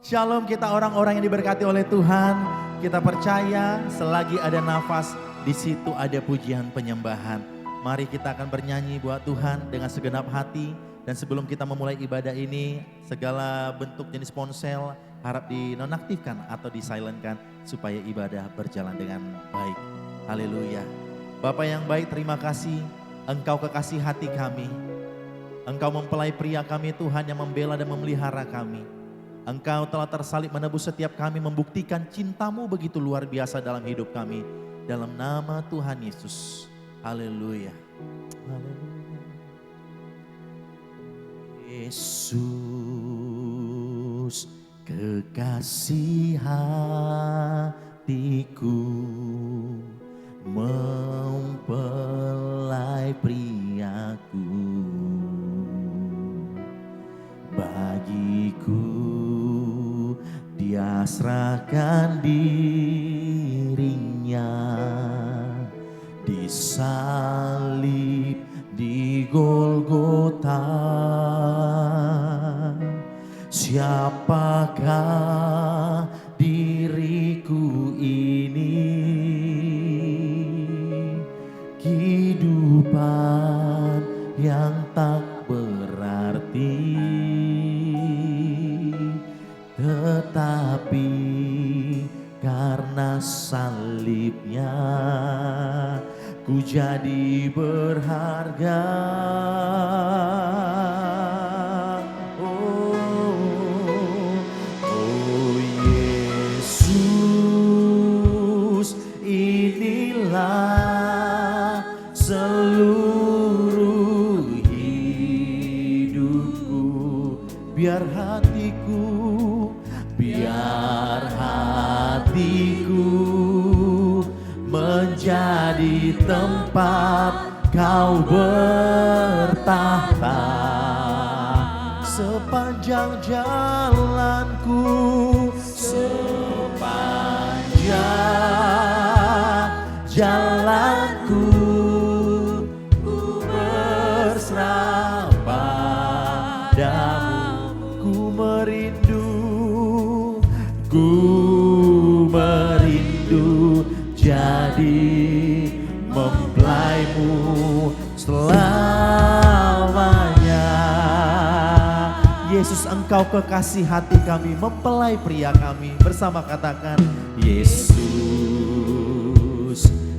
Shalom, kita orang-orang yang diberkati oleh Tuhan. Kita percaya selagi ada nafas, di situ ada pujian penyembahan. Mari kita akan bernyanyi buat Tuhan dengan segenap hati. Dan sebelum kita memulai ibadah ini, segala bentuk jenis ponsel harap dinonaktifkan atau disilentkan supaya ibadah berjalan dengan baik. Haleluya. Bapa yang baik, terima kasih. Engkau kekasih hati kami. Engkau mempelai pria kami Tuhan yang membela dan memelihara kami. Engkau telah tersalib menebus setiap kami, membuktikan cintamu begitu luar biasa dalam hidup kami. Dalam nama Tuhan Yesus. Haleluya. Haleluya. Yesus, kekasih hatiku, mempelai priaku, bagiku Dia serahkan dirinya, disalib di Golgota. Siapakah diriku ini? Kehidupan yang tak berarti, tetapi karena salibnya ku jadi berharga. Oh Yesus, inilah seluruh hidupku. Biar hatiku menjadi tempat Kau bertahta. Sepanjang jalanku, ku berserah padamu. Ku merindu jadi mempelaimu selamanya. Yesus, Engkau kekasih hati kami, mempelai pria kami. Bersama katakan, Yesus,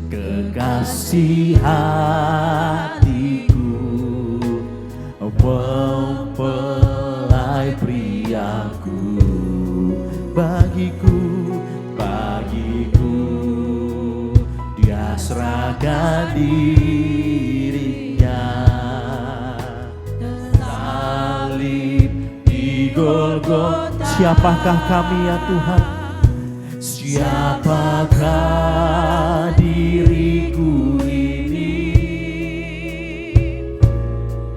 kekasih hatiku, mempelai priaku, bagiku Dia serahkan dirinya, salib di Golgota. Siapakah kami ya Tuhan? Siapakah diriku ini?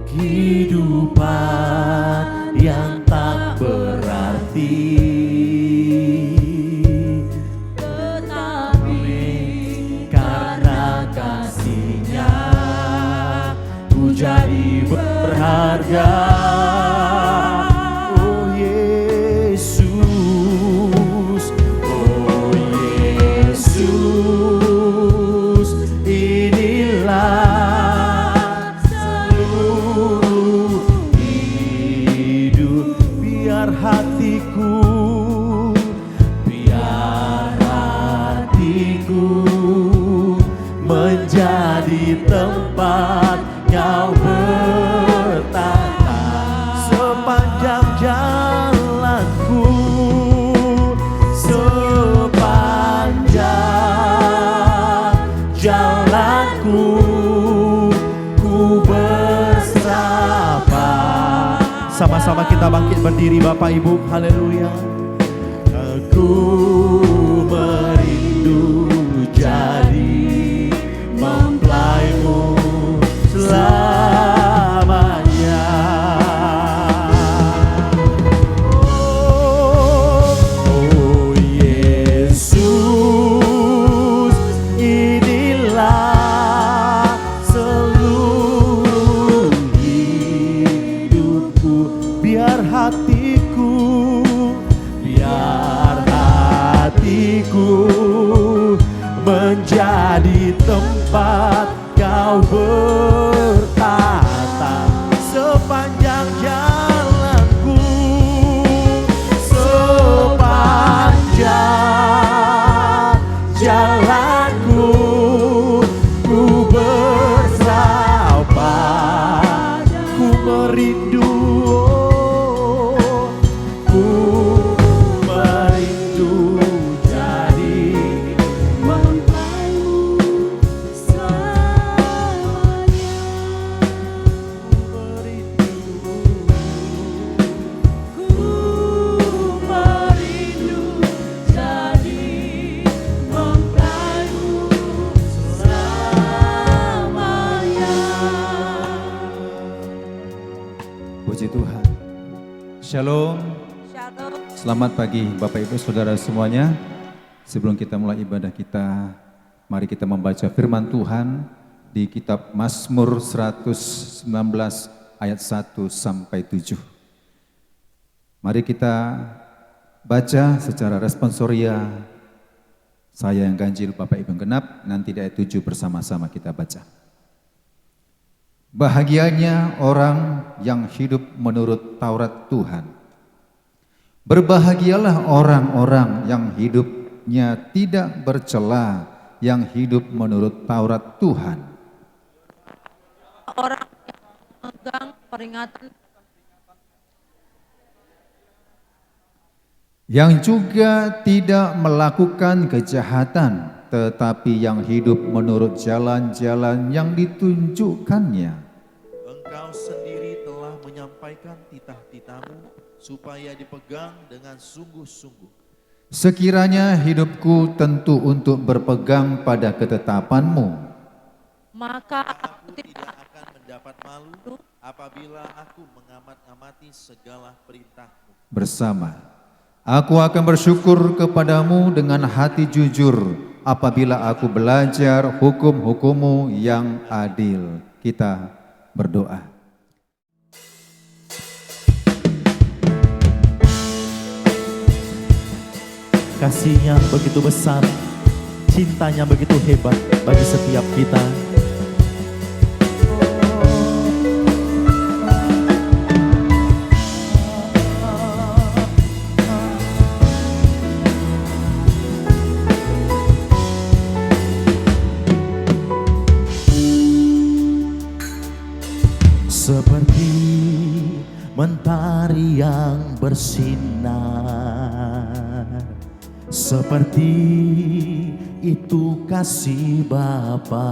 Kehidupan yang tak berarti, jadi berharga. Oh Yesus, inilah seluruh hidup. Biar hatiku menjadi tempat Kau bertata. Sepanjang jalanku, ku bersama. Sama-sama kita bangkit berdiri Bapak Ibu, haleluya. Aku merindu jadi mempelaimu selamanya. Oh Yesus, inilah tempat Kau bertata sepanjang jalanku, sepanjang jalanku ku bersabar, ku merindu, ku merindu jadi mempelaimu selamanya. Ku merindu jadi mempelaimu selamanya. Puji Tuhan. Shalom. Selamat pagi Bapak Ibu Saudara semuanya. Sebelum kita mulai ibadah kita, mari kita membaca firman Tuhan di kitab Mazmur 119 ayat 1 sampai 7. Mari kita baca secara responsoria. Saya yang ganjil, Bapak Ibu yang genap, nanti di ayat 7 bersama-sama kita baca. Bahagianya orang yang hidup menurut Taurat Tuhan. Berbahagialah orang-orang yang hidupnya tidak bercela, yang hidup menurut Taurat Tuhan. Orang yang memegang peringatan, Yang juga tidak melakukan kejahatan, tetapi yang hidup menurut jalan-jalan yang ditunjukkannya. Engkau sendiri telah menyampaikan titah-titahmu supaya dipegang dengan sungguh-sungguh. Sekiranya hidupku tentu untuk berpegang pada ketetapan-Mu, maka Aku tidak akan mendapat malu apabila aku mengamat-amati segala perintah-Mu. bersama. Aku akan bersyukur kepadamu dengan hati jujur apabila aku belajar hukum-hukum-Mu yang adil. Kita berdoa. Kasih-Nya begitu besar, cintanya begitu hebat bagi setiap kita. Seperti mentari yang bersinar, seperti itu kasih Bapa,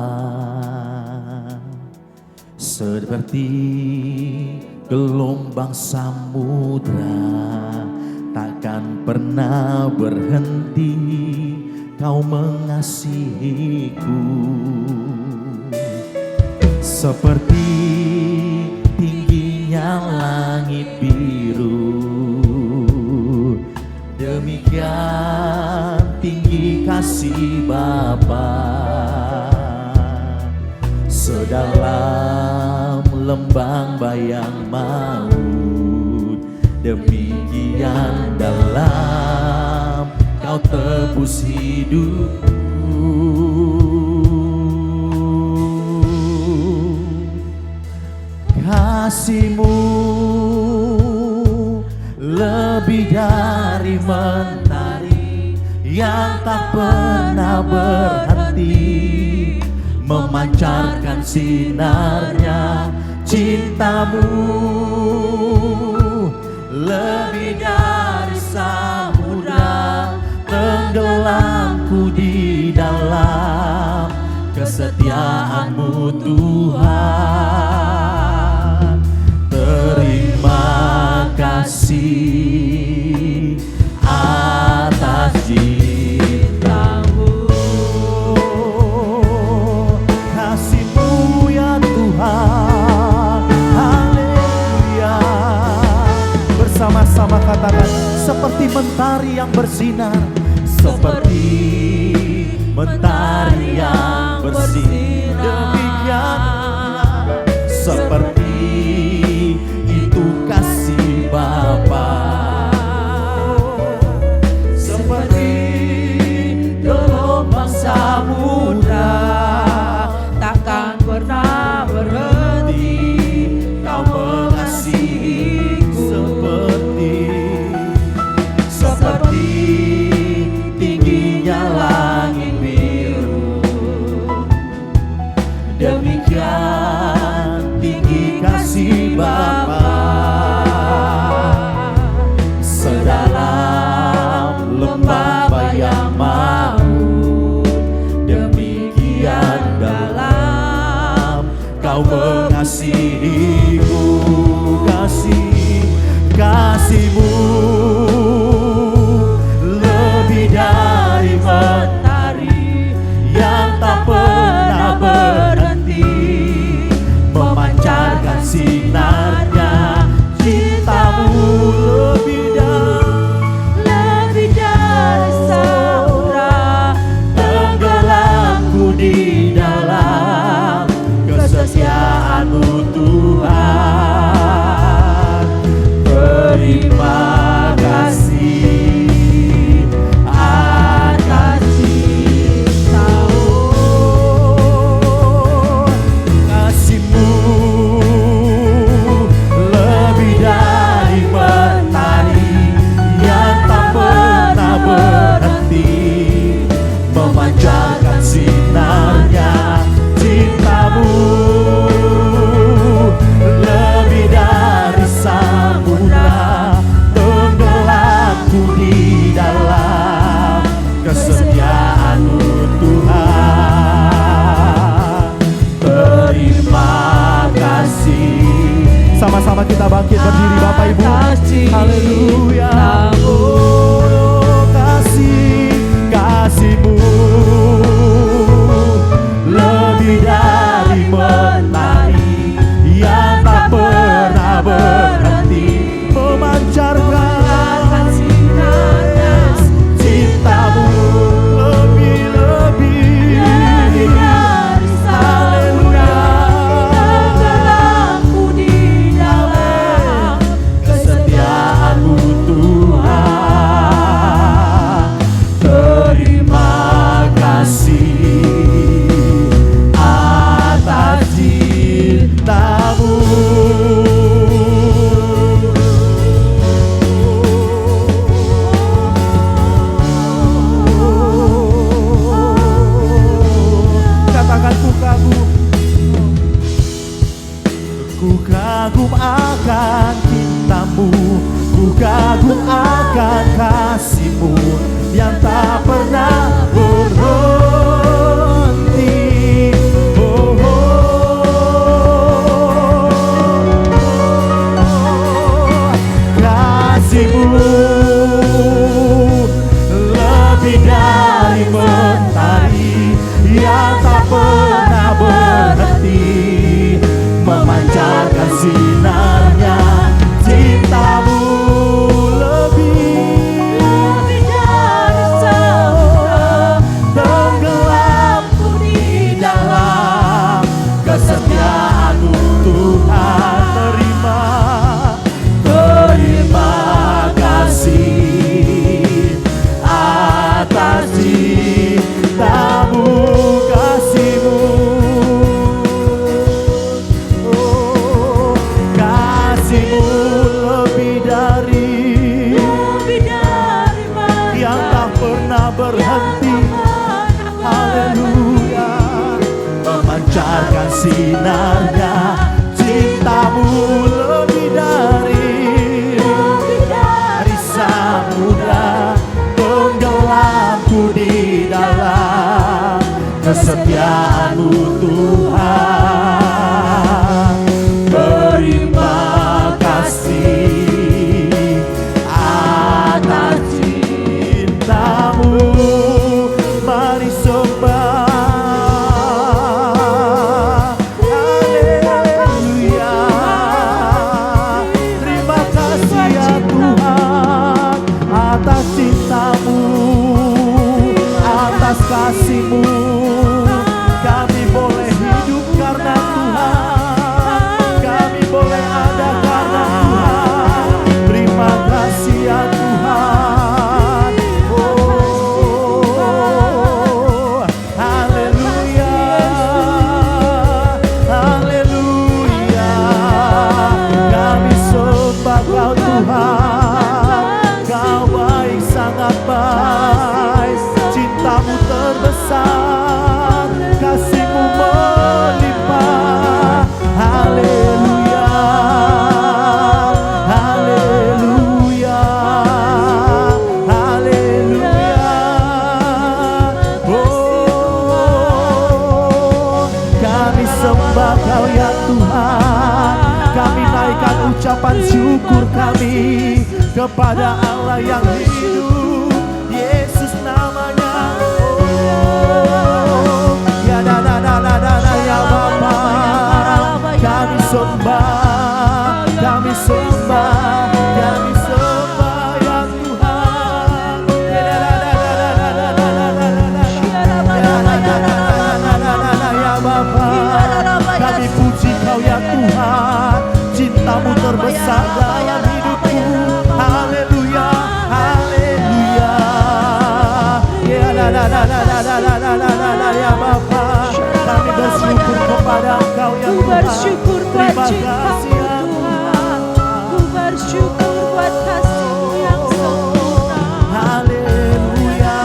seperti gelombang samudra takkan pernah berhenti Kau mengasihiku. Seperti tingginya langit biru, demikian tinggi kasih Bapa. Sedalam lembang bayang maut, demikian dalam Kau tebus hidupku. Kasih-Mu lebih dari mentari yang tak pernah berhenti, memancarkan sinarnya. Cinta-Mu lebih dari samudra, tenggelamku di dalam kesetiaan-Mu Tuhan. Terima kasih atas cinta-Mu, kasih-Mu ya Tuhan. Haleluya. Bersama-sama katakan, seperti mentari yang bersinar, seperti mentari yang bersinar, demikian seperti itu kasih Bapa. Seperti gelombang samudra Demikian tinggi kasih Bapa, sedalam lembah bayang maut, demikian dalam Kau mengasihiku. Kasih-Kasih-Mu lebih dari mentari yang tak pernah berhenti, memancarkan sinarnya. Cinta-Mu lebih dari samudra, tenggelamku di dalam kesetiaan-Mu Tuhan. Terima kasih atas cinta-Mu. Kasih-Mu lebih dari mentari yang tak pernah berhenti, memancarkan sinarnya. Cinta-Mu lebih dari samudra, tenggelamku di dalam kesetiaan-Mu Tuhan. Terima kasih. Sama-sama kita bangkit berdiri Bapak Ibu. Haleluya. Oh, kasih-Kasih-Mu lebih dari mentari yang tak pernah berhenti, memancarkan sinarnya. Cinta-Mu lebih-lebih dari samudra, tenggelamku di dalam kesetiaan-Mu Tuhan. Terima kasih atas cinta-Mu. Katakan ku kagum. Ku kagum akan cinta-Mu, ku kagum akan kasih-Mu yang tak pernah berhenti. Oh, kasih-Mu lebih dari mentari yang tak pernah berhenti, memancarkan sinarnya. Cinta-Mu lebih dari samudra, tenggelamku di dalam kesetiaan-Mu Tuhan. Terima kasih atas cinta-Mu, kasih-Mu. Oh, kasih-Mu lebih dari yang tak pernah berhenti. Haleluya. Memancarkan sinarnya. Cinta-Mu lebih dari samudra, tenggelamku di dalam kesetiaan-Mu Tuhan. Terima kasih atas cinta-Mu. Mari sembah. Haleluya. Terima kasih ya Tuhan atas cinta-Mu, atas kasih-Mu. syukur kami kepada Allah yang hidup, Yesus namanya. Oh, ya ya Bapa, kami sembah, kami sembah, kami sembah ya Tuhan. Ya Bapa, kami puji Kau ya Tuhan, cintamu terbesar dalam hidupku. Haleluya, haleluya. Ya Bapa, kami bersyukur kepada Engkau ya Tuhan. Bersyukur buat Terima kasih ya Tuhan. Ku bersyukur buat kasih-Mu yang sempurna. Haleluya.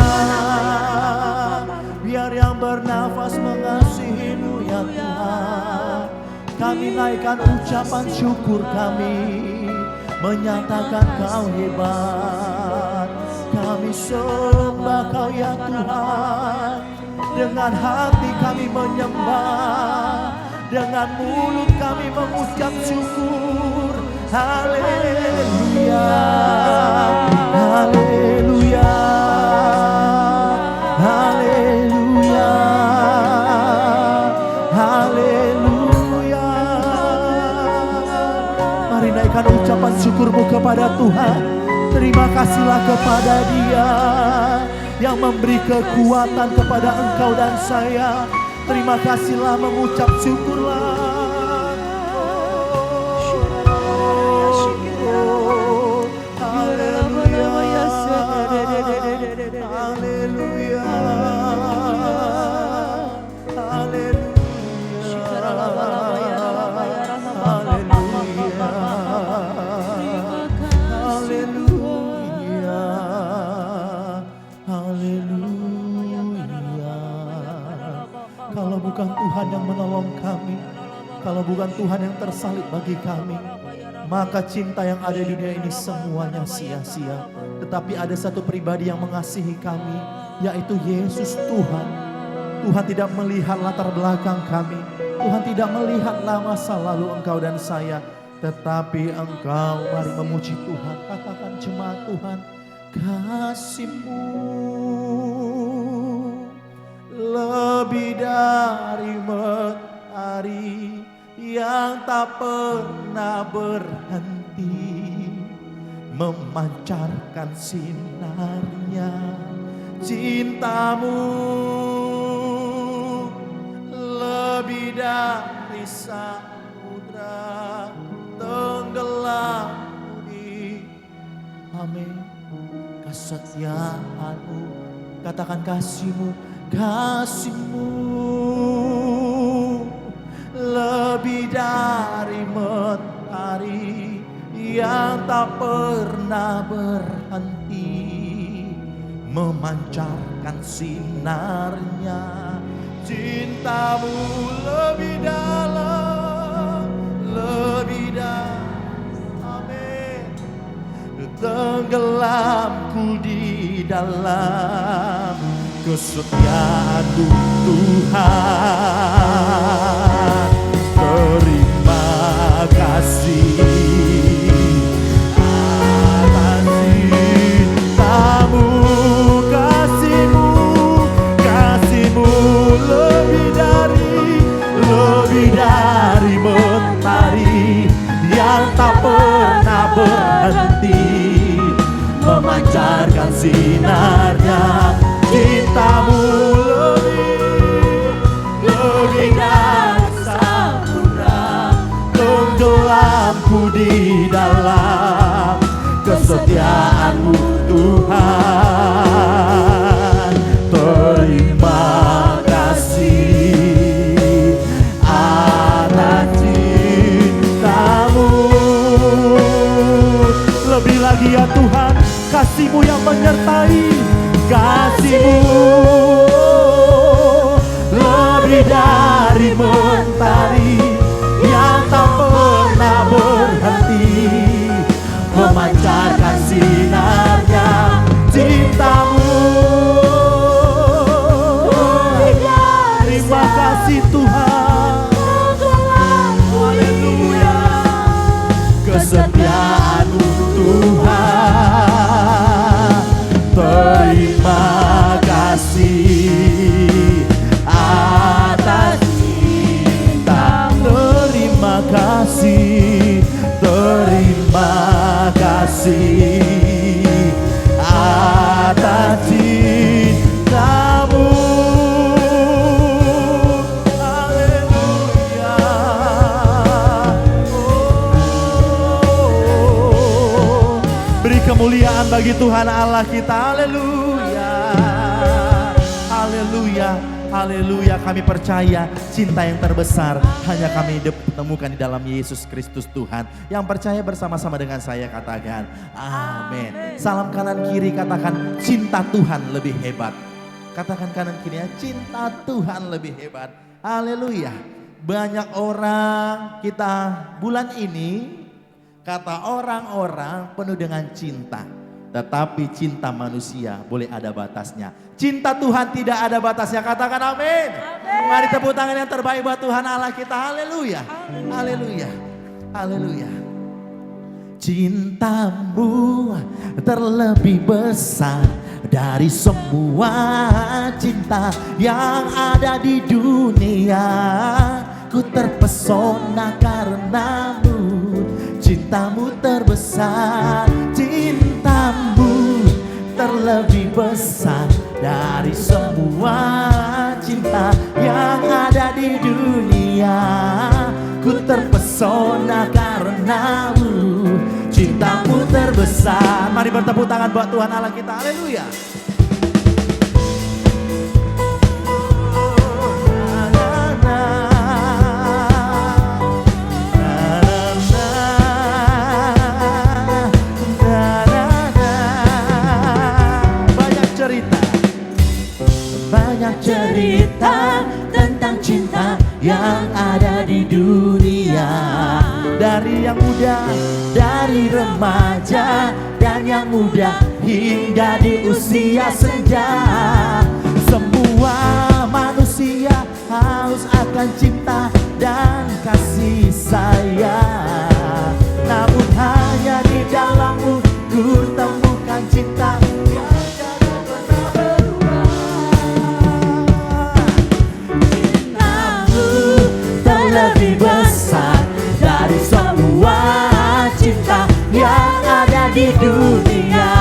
Biar yang bernafas mengasihi-Mu ya Tuhan. Kami naikkan ucapan syukur kami, menyatakan Kau hebat. Kami sembah Kau ya Tuhan. Dengan hati kami menyembah, dengan mulut kami mengucap syukur. Haleluya, haleluya, haleluya, haleluya. Mari naikkan ucapan syukurmu kepada Tuhan. Terima kasihlah kepada Dia yang memberi kekuatan kepada engkau dan saya. Terima kasihlah, mengucap syukurlah. Kalau bukan Tuhan yang menolong kami, kalau bukan Tuhan yang tersalib bagi kami, maka cinta yang ada di dunia ini semuanya sia-sia. Tetapi ada satu pribadi yang mengasihi kami, yaitu Yesus Tuhan. Tuhan tidak melihat latar belakang kami, Tuhan tidak melihatlah masa lalu engkau dan saya, tetapi engkau, mari memuji Tuhan. Katakan jemaat Tuhan, kasih-Mu lebih dari mentari yang tak pernah berhenti, memancarkan sinarnya. Cintamu lebih dari samudra, tenggelam di amin. Kesetiaanmu, katakan kasih-Mu, kasih-Mu lebih dari mentari yang tak pernah berhenti, memancarkan sinarnya. Cintamu lebih dalam, lebih dalam, amin. Tenggelamku di dalam kesetiaan-Mu Tuhan. Terima kasih atas cinta-Mu, kasih-Mu, kasih-Mu lebih dari mentari yang tak pernah berhenti, memancarkan sinarnya. Cinta-Mu lebih dari samudra, tenggelamku di dalam kesetiaan-Mu Tuhan. Terima kasih atas cinta-Mu. Lebih lagi ya Tuhan, kasih-Mu yang menyertai, kasih-Mu lebih dari mentari yang tak pernah berhenti, memancarkan sinarnya. tangan bagi Tuhan Allah kita. Haleluya. Haleluya. Haleluya, kami percaya cinta yang terbesar hanya kami temukan di dalam Yesus Kristus Tuhan. Yang percaya bersama-sama dengan saya katakan amin. Salam kanan kiri katakan cinta Tuhan lebih hebat. Katakan kanan kirinya cinta Tuhan lebih hebat. Haleluya. Banyak orang kita bulan ini kata orang-orang penuh dengan cinta. Tetapi cinta manusia boleh ada batasnya. Cinta Tuhan tidak ada batasnya. Katakan amin. Mari tepuk tangan yang terbaik buat Tuhan Allah kita. Haleluya. Haleluya. Haleluya. Cintamu terlebih besar dari semua cinta yang ada di dunia. Ku terpesona karenamu. Cintamu terbesar, cintamu terlebih besar dari semua cinta yang ada di dunia. Ku terpesona karenamu, cintamu terbesar. Mari bertepuk tangan buat Tuhan Allah kita. Haleluya. Cerita tentang cinta yang ada di dunia. Dari yang muda, dari remaja, dan yang muda hingga di usia senja. Semua manusia haus akan cinta dan kasih sayang. Namun hanya di dalammu ku temukan cinta. Lebih besar dari semua cinta yang ada di dunia.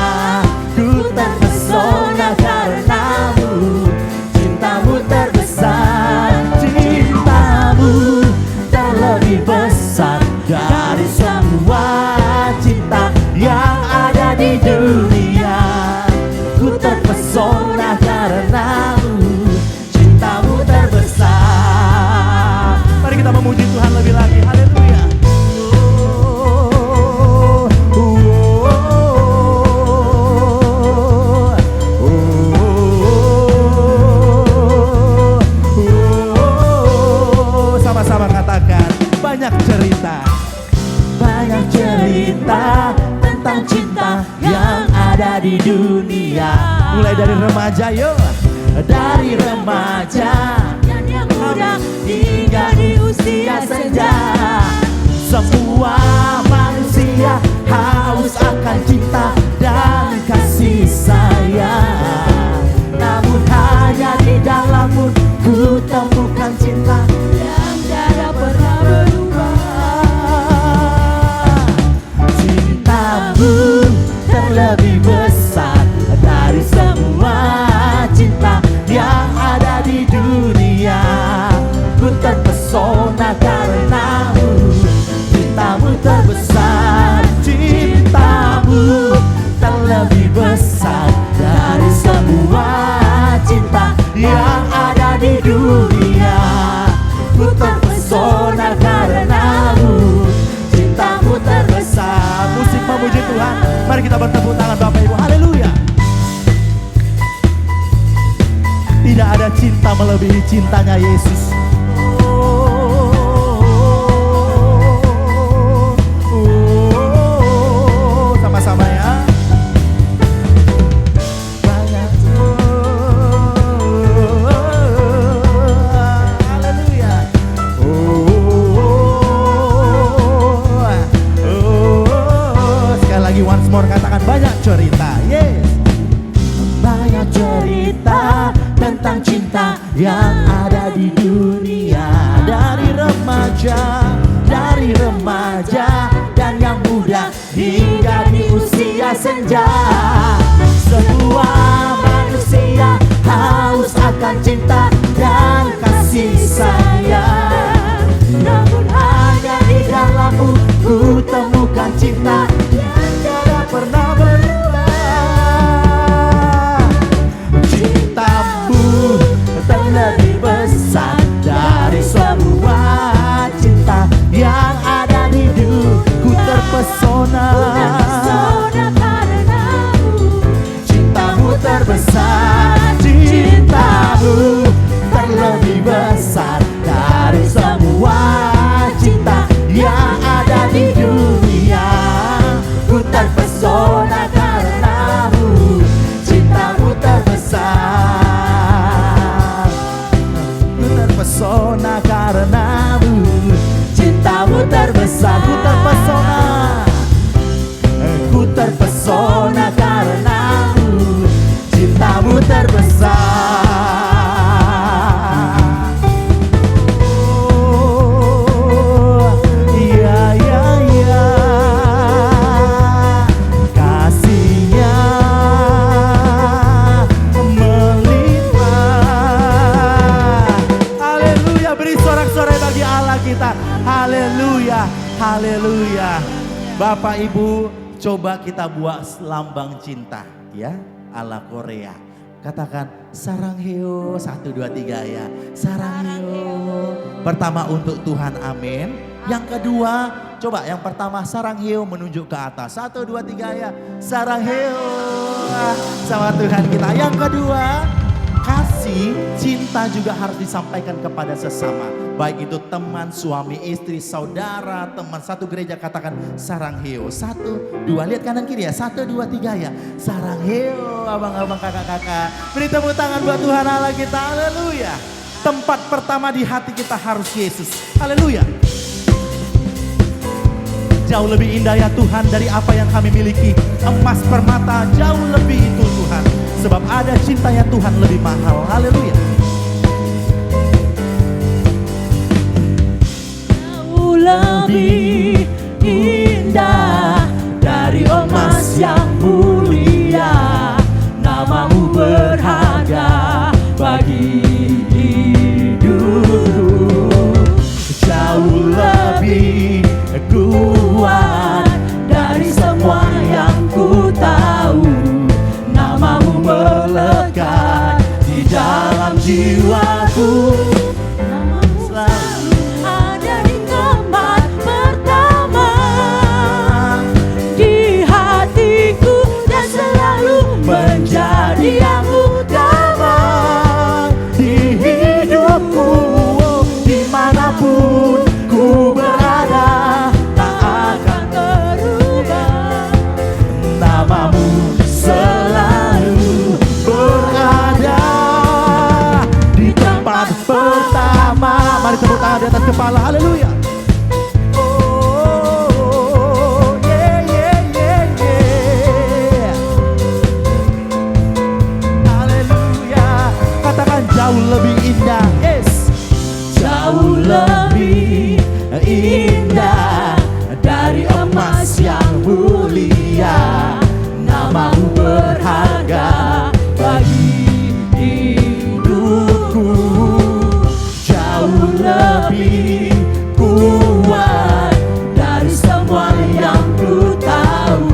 Ku terpesona karenamu, cintamu terbesar. Cintamu terlebih besar dari semua cinta yang ada di dunia. Ku terpesona karenamu, cintamu terbesar. Kita memuji Tuhan lebih lagi. Haleluya. Sama-sama katakan banyak cerita. Banyak cerita tentang cinta yang ada di dunia. Mulai dari remaja yuk. Dari remaja muda hingga di usia senja. Semua manusia haus akan cinta dan kasih sayang. Namun hanya di dalammu ku temukan cinta yang tidak pernah berubah. Cintamu terlebih besar dari semua cinta yang ada di dunia. Ku terpesona karenamu, cintamu terbesar. Cintamu terlebih besar dari semua cinta yang ada di dunia. Ku terpesona karenamu, cintamu terbesar. Musik memuji Tuhan. Mari kita bertepuk tangan Bapak Ibu. Haleluya. Tidak ada cinta melebihi cintanya Yesus. Sama-sama ya. Banyak. Haleluya. Sekali lagi once more katakan banyak cerita. Yes. Banyak cerita tentang cinta yang ada di dunia. Dari remaja dan yang muda hingga di usia senja. Semua manusia haus akan cinta dan kasih sayang. Namun hanya di dalammu ku temukan cinta yang tidak pernah berubah. terbesar. Ku terpesona, ku terpesona karenamu, cintamu terbesar. Oh, iya, iya, iya. Kasihnya melimpah. Haleluya, beri sorak-sorai bagi Allah kita. Haleluya, haleluya. Bapak Ibu, coba kita buat lambang cinta ya, ala Korea. Katakan sarangheo, 1, 2, 3 ya. Sarangheo. Pertama untuk Tuhan, amin. Yang kedua, coba yang pertama sarangheo menunjuk ke atas. 1, 2, 3 ya. Sarangheo. Sama Tuhan kita. Yang kedua, kasih, cinta juga harus disampaikan kepada sesama. Baik itu teman, suami, istri, saudara, teman satu gereja, katakan sarangheo. 1, 2, lihat kanan kiri ya. 1, 2, 3 ya. Sarangheo, abang-abang, kakak-kakak. Beri tepuk tangan buat Tuhan Allah kita. Haleluya. Tempat pertama di hati kita harus Yesus. Haleluya. Jauh lebih indah ya Tuhan dari apa yang kami miliki. Emas permata jauh lebih itu Tuhan. Sebab ada cintanya Tuhan lebih mahal. Haleluya. Jauh lebih indah dari emas yang mulia. Namamu berharga bagi hidupku. Jauh lebih kuat dari semua yang ku tahu. Namamu melekat di dalam jiwaku. Namamu selalu ada di tempat pertama di hatiku dan selalu menjadi yang utama Di hidupku, dimanapun ku berada, tak akan berubah. namamu selalu berada di tempat pertama. Mari tepuk tangan di atas kepala. Haleluya. Oh, yeah, yeah, yeah, yeah. Haleluya. Katakan jauh lebih indah. Yes. Jauh lebih indah dari emas yang mulia. Namamu berharga bagi hidupku. Jauh lebih kuat dari semua yang ku tahu.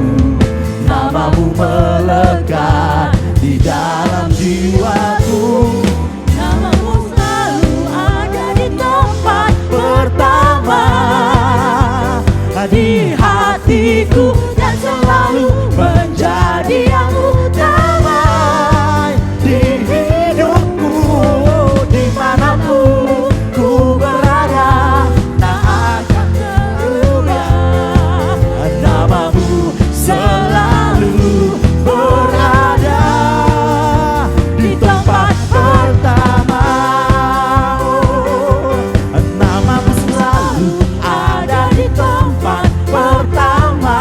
Namamu melekat di dalam jiwaku. Namamu selalu ada di tempat pertama di hatiku dan selalu menjadi yang utama Di hidupku, dimanapun ku berada, tak akan berubah. namamu selalu berada di tempat pertama. Oh, namamu selalu ada di tempat pertama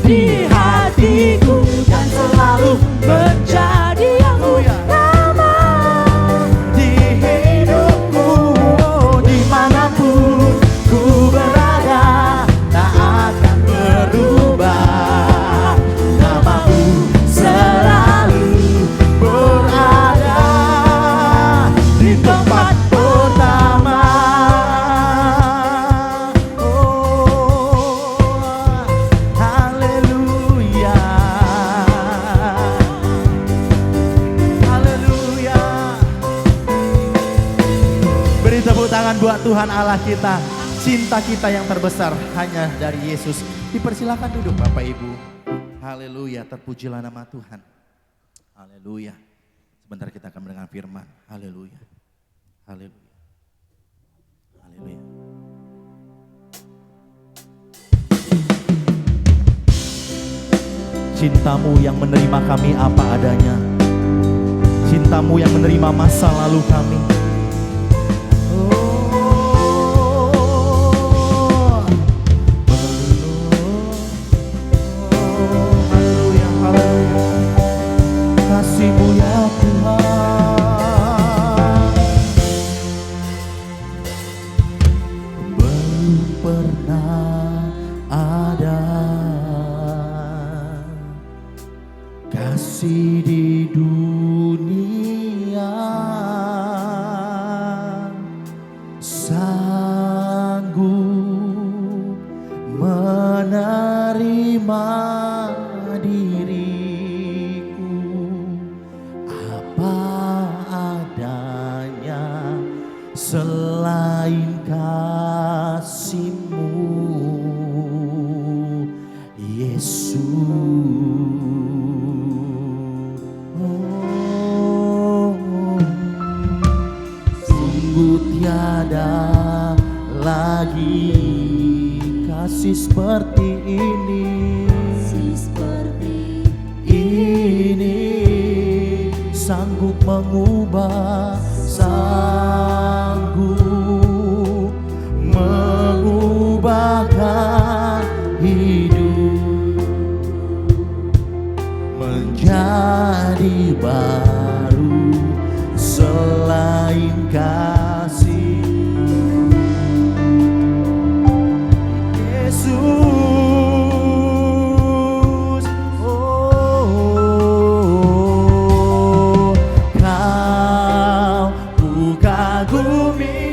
di hatiku dan selalu Menjadi yang utama di hidupku. Oh, dimanapun ku berada, tak akan berubah. Namamu selalu berada di tempat pertama. Oh, haleluya. Haleluya. Beri tepuk tangan buat Tuhan Allah kita. Cinta kita yang terbesar hanya dari Yesus. Dipersilakan duduk Bapak Ibu. Haleluya, terpujilah nama Tuhan. Haleluya. Sebentar kita akan mendengar firman. Haleluya. Haleluya. Haleluya. Cintamu yang menerima kami apa adanya. Cintamu yang menerima masa lalu kami. Oh, sanggup menerima diriku apa adanya selain kasih-Mu, Yesus. Sungguh tiada lagi kasih seperti ini, sanggup mengubah, sanggup mengubahkan hidup menjadi baru selain kasih. Yesus, oh, Kau ku kagumi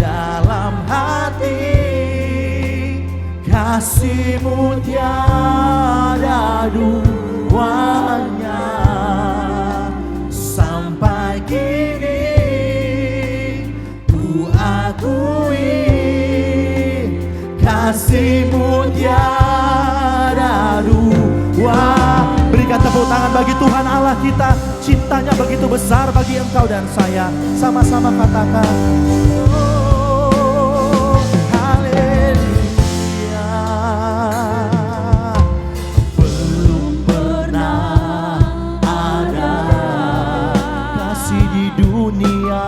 dalam hati, kasih-Mu tiada duanya. Sampai kini ku akui, kasih-Mu tiada dua. Berikan tepuk tangan bagi Tuhan Allah kita. Cintanya begitu besar bagi engkau dan saya. Sama-sama katakan, oh, haleluya. Belum pernah ada kasih di dunia,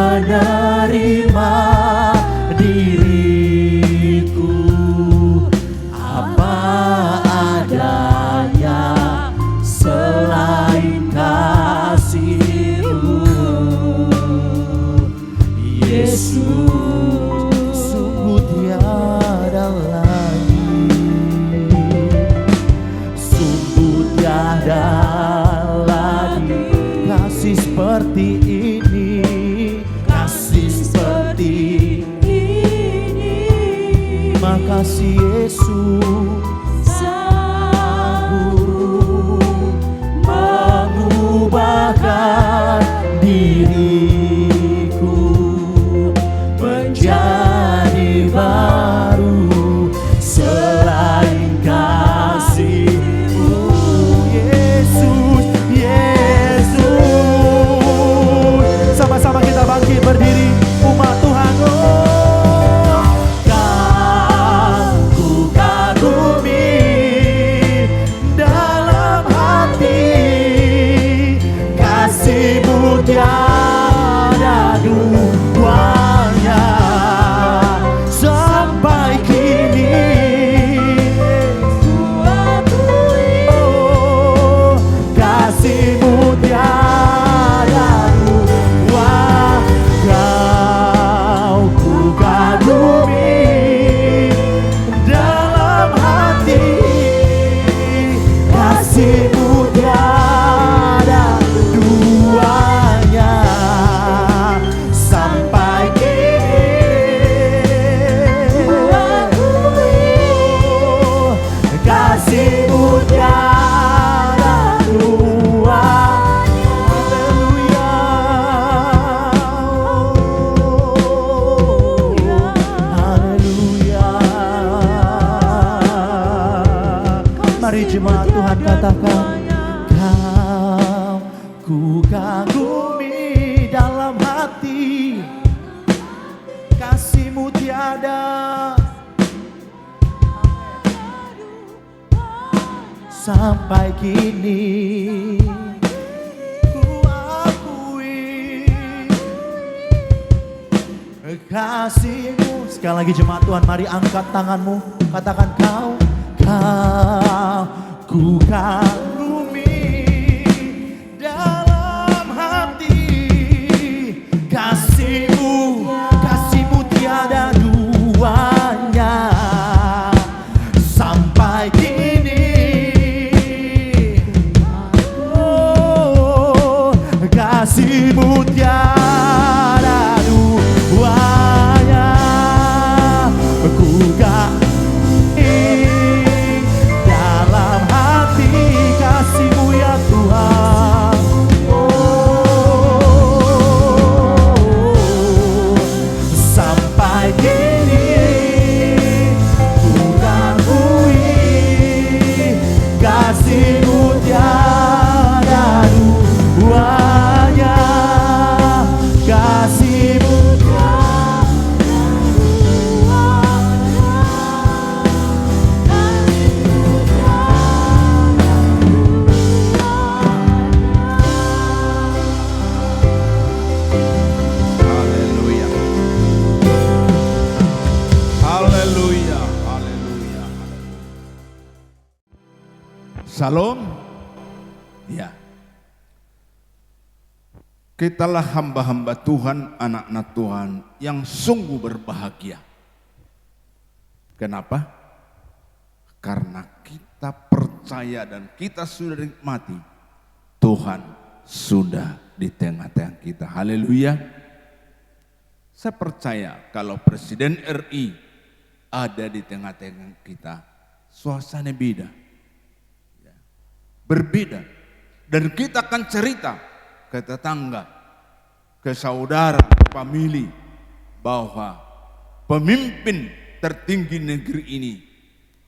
menerima diriku apa adanya selain kasih-Mu, Yesus. Sungguh tiada lagi, sungguh tiada lagi kasih seperti ini, kasih seperti ini. Makasih Yesus, sanggup mengubahkan diriku menjadi baru selain kasih-Mu, Yesus, Yesus. Sama-sama kita bangkit berdiri, umat Tuhan. Oh, Kau ku kagumi dalam hati, kasih-Mu tiada duanya. Sampai kini ku akui, oh, kasih-Mu tiada dua. Kau ku kagumi dalam hati, kasih-Mu tiada duanya. Sampai kini ku akui, kasih-Mu tiada duanya. Haleluya, haleluya. Mari jemaat Tuhan katakan, Kau ku kagumi dalam hati, kasih-Mu tiada sampai kini ku akui kasih-Mu. Sekali lagi jemaat Tuhan, mari angkat tanganmu, katakan, Kau ku kagumi dalam hati, kasih-Mu tiada duanya. Salam. Ya. Kitalah hamba-hamba Tuhan, anak-anak Tuhan yang sungguh berbahagia. Kenapa? Karena kita percaya dan kita sudah nikmati Tuhan sudah di tengah-tengah kita. Haleluya. Saya percaya kalau Presiden RI ada di tengah-tengah kita, suasana beda. Berbeda. Dan kita akan cerita ke tetangga, ke saudara, ke famili, bahwa pemimpin tertinggi negeri ini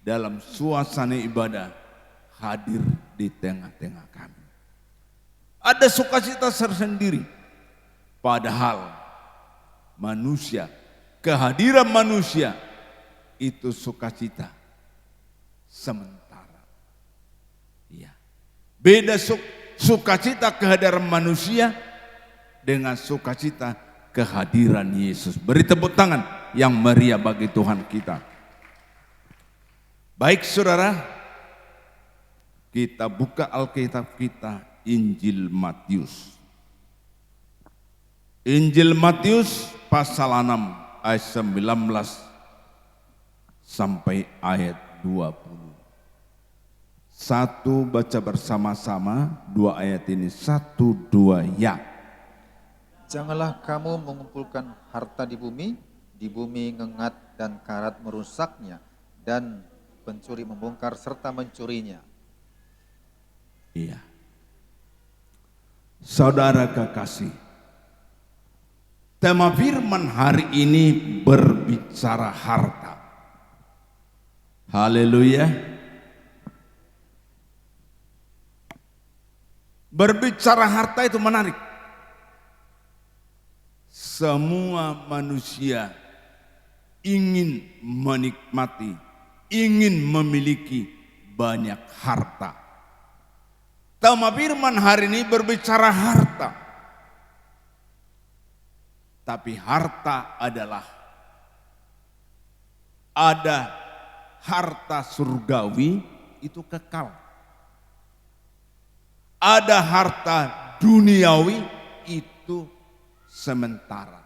dalam suasana ibadah hadir di tengah-tengah kami. Ada sukacita tersendiri, padahal manusia, kehadiran manusia itu sukacita sementara. Ya. Beda sukacita kehadiran manusia dengan sukacita kehadiran Yesus. Beri tepuk tangan yang meriah bagi Tuhan kita. Baik saudara, kita buka Alkitab kita, Injil Matius. Injil Matius pasal 6 ayat 19 sampai ayat 20. Satu baca bersama-sama, dua ayat ini, 1, 2, ya. Janganlah kamu mengumpulkan harta di bumi ngengat dan karat merusaknya, dan pencuri membongkar serta mencurinya. Iya. Saudara kekasih, tema firman hari ini berbicara harta. Haleluya. Berbicara harta itu menarik. Semua manusia ingin menikmati, ingin memiliki banyak harta. Tema firman hari ini berbicara harta. Tapi harta adalah, ada harta surgawi itu kekal. Ada harta duniawi itu sementara.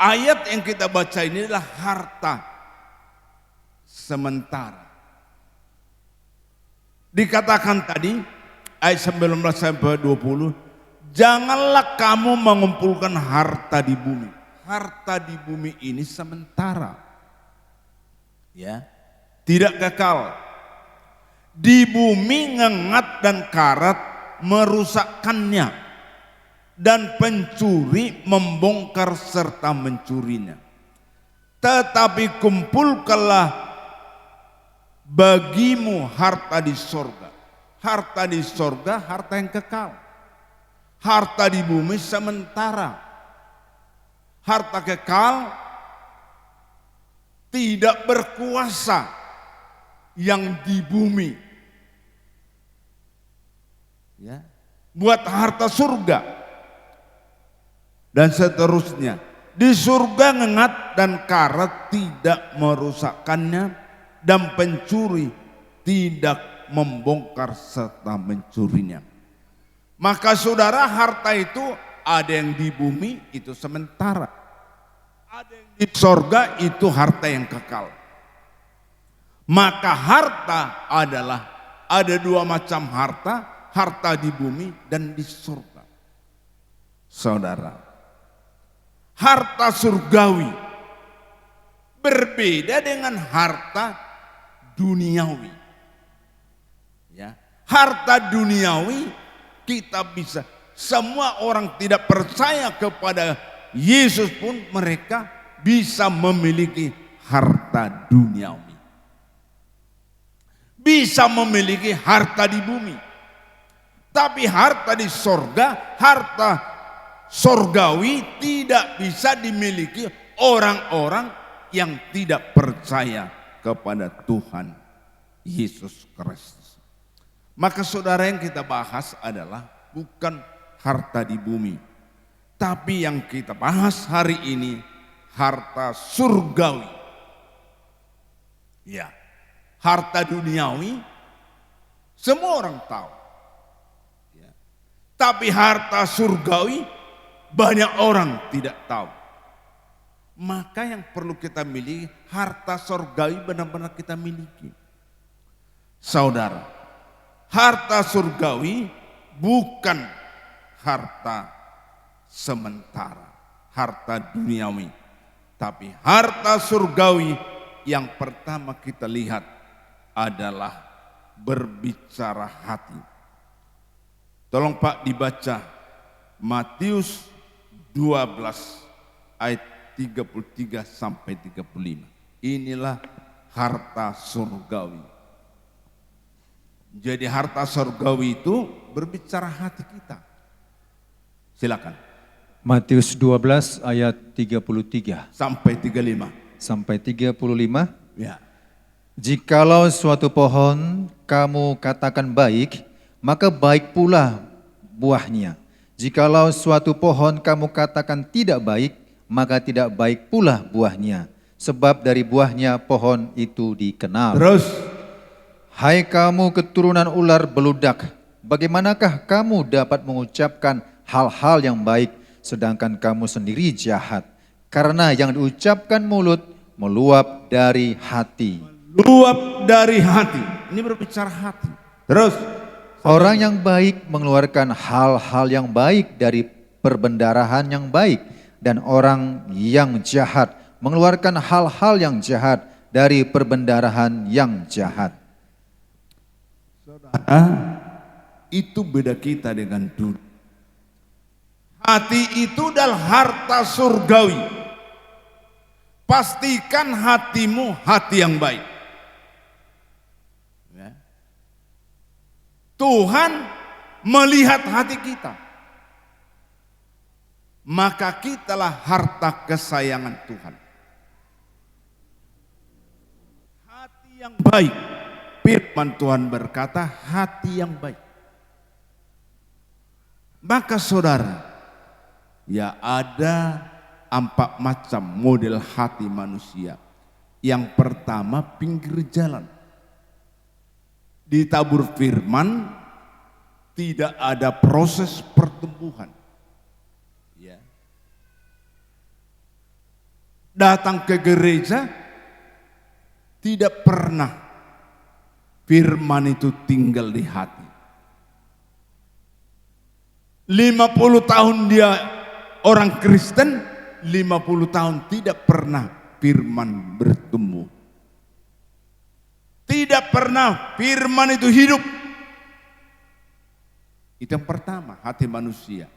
Ayat yang kita baca ini adalah harta sementara. Dikatakan tadi ayat 19 sampai 20, janganlah kamu mengumpulkan harta di bumi. Harta di bumi ini sementara. Ya, tidak kekal. Di bumi ngengat dan karat merusakkannya, dan pencuri membongkar serta mencurinya. Tetapi kumpulkanlah bagimu harta di sorga. Harta di sorga, harta yang kekal. Harta di bumi sementara. Harta kekal tidak berkuasa yang di bumi. Ya, buat harta surga dan seterusnya. Di surga ngengat dan karat tidak merusakkannya, dan pencuri tidak membongkar serta mencurinya. Maka saudara, harta itu ada yang di bumi itu sementara, ada yang di surga itu harta yang kekal. Maka harta adalah, ada dua macam harta. Harta di bumi dan di surga. Saudara, harta surgawi berbeda dengan harta duniawi. Ya, harta duniawi kita bisa, semua orang tidak percaya kepada Yesus pun mereka bisa memiliki harta duniawi. Bisa memiliki harta di bumi. Tapi harta di sorga, harta sorgawi tidak bisa dimiliki orang-orang yang tidak percaya kepada Tuhan Yesus Kristus. Maka saudara, yang kita bahas adalah bukan harta di bumi, tapi yang kita bahas hari ini harta surgawi. Ya, harta duniawi, semua orang tahu. Ya. Tapi harta surgawi, banyak orang tidak tahu. Maka yang perlu kita miliki, harta surgawi benar-benar kita miliki. Saudara, harta surgawi bukan harta sementara, harta duniawi. Tapi harta surgawi yang pertama kita lihat adalah berbicara hati. Tolong Pak dibaca Matius 12 ayat 33 sampai 35. Inilah harta surgawi. Jadi harta surgawi itu berbicara hati kita. Silakan. Matius 12 ayat 33 Sampai 35. sampai 35. Ya. Jikalau suatu pohon kamu katakan baik, maka baik pula buahnya. Jikalau suatu pohon kamu katakan tidak baik, maka tidak baik pula buahnya. Sebab dari buahnya pohon itu dikenal. Terus. Hai kamu keturunan ular beludak, bagaimanakah kamu dapat mengucapkan hal-hal yang baik, sedangkan kamu sendiri jahat? Karena yang diucapkan mulut meluap dari hati. Luap dari hati. Ini berbicara hati. Terus. Orang yang baik mengeluarkan hal-hal yang baik dari perbendarahan yang baik, dan orang yang jahat mengeluarkan hal-hal yang jahat dari perbendarahan yang jahat. Saudara, itu beda kita dengan dunia. Hati itu adalah harta surgawi. Pastikan hatimu hati yang baik. Ya. Tuhan melihat hati kita. Maka kitalah harta kesayangan Tuhan. Hati yang baik. Firman Tuhan berkata hati yang baik. Maka saudara, ya ada 4 macam model hati manusia. Yang pertama pinggir jalan. Ditabur firman, tidak ada proses pertumbuhan. Ya. Datang ke gereja, tidak pernah firman itu tinggal di hati. 50 tahun dia orang Kristen, 50 tahun tidak pernah firman bertumbuh. Tidak pernah firman itu hidup. Itu yang pertama, hati manusia.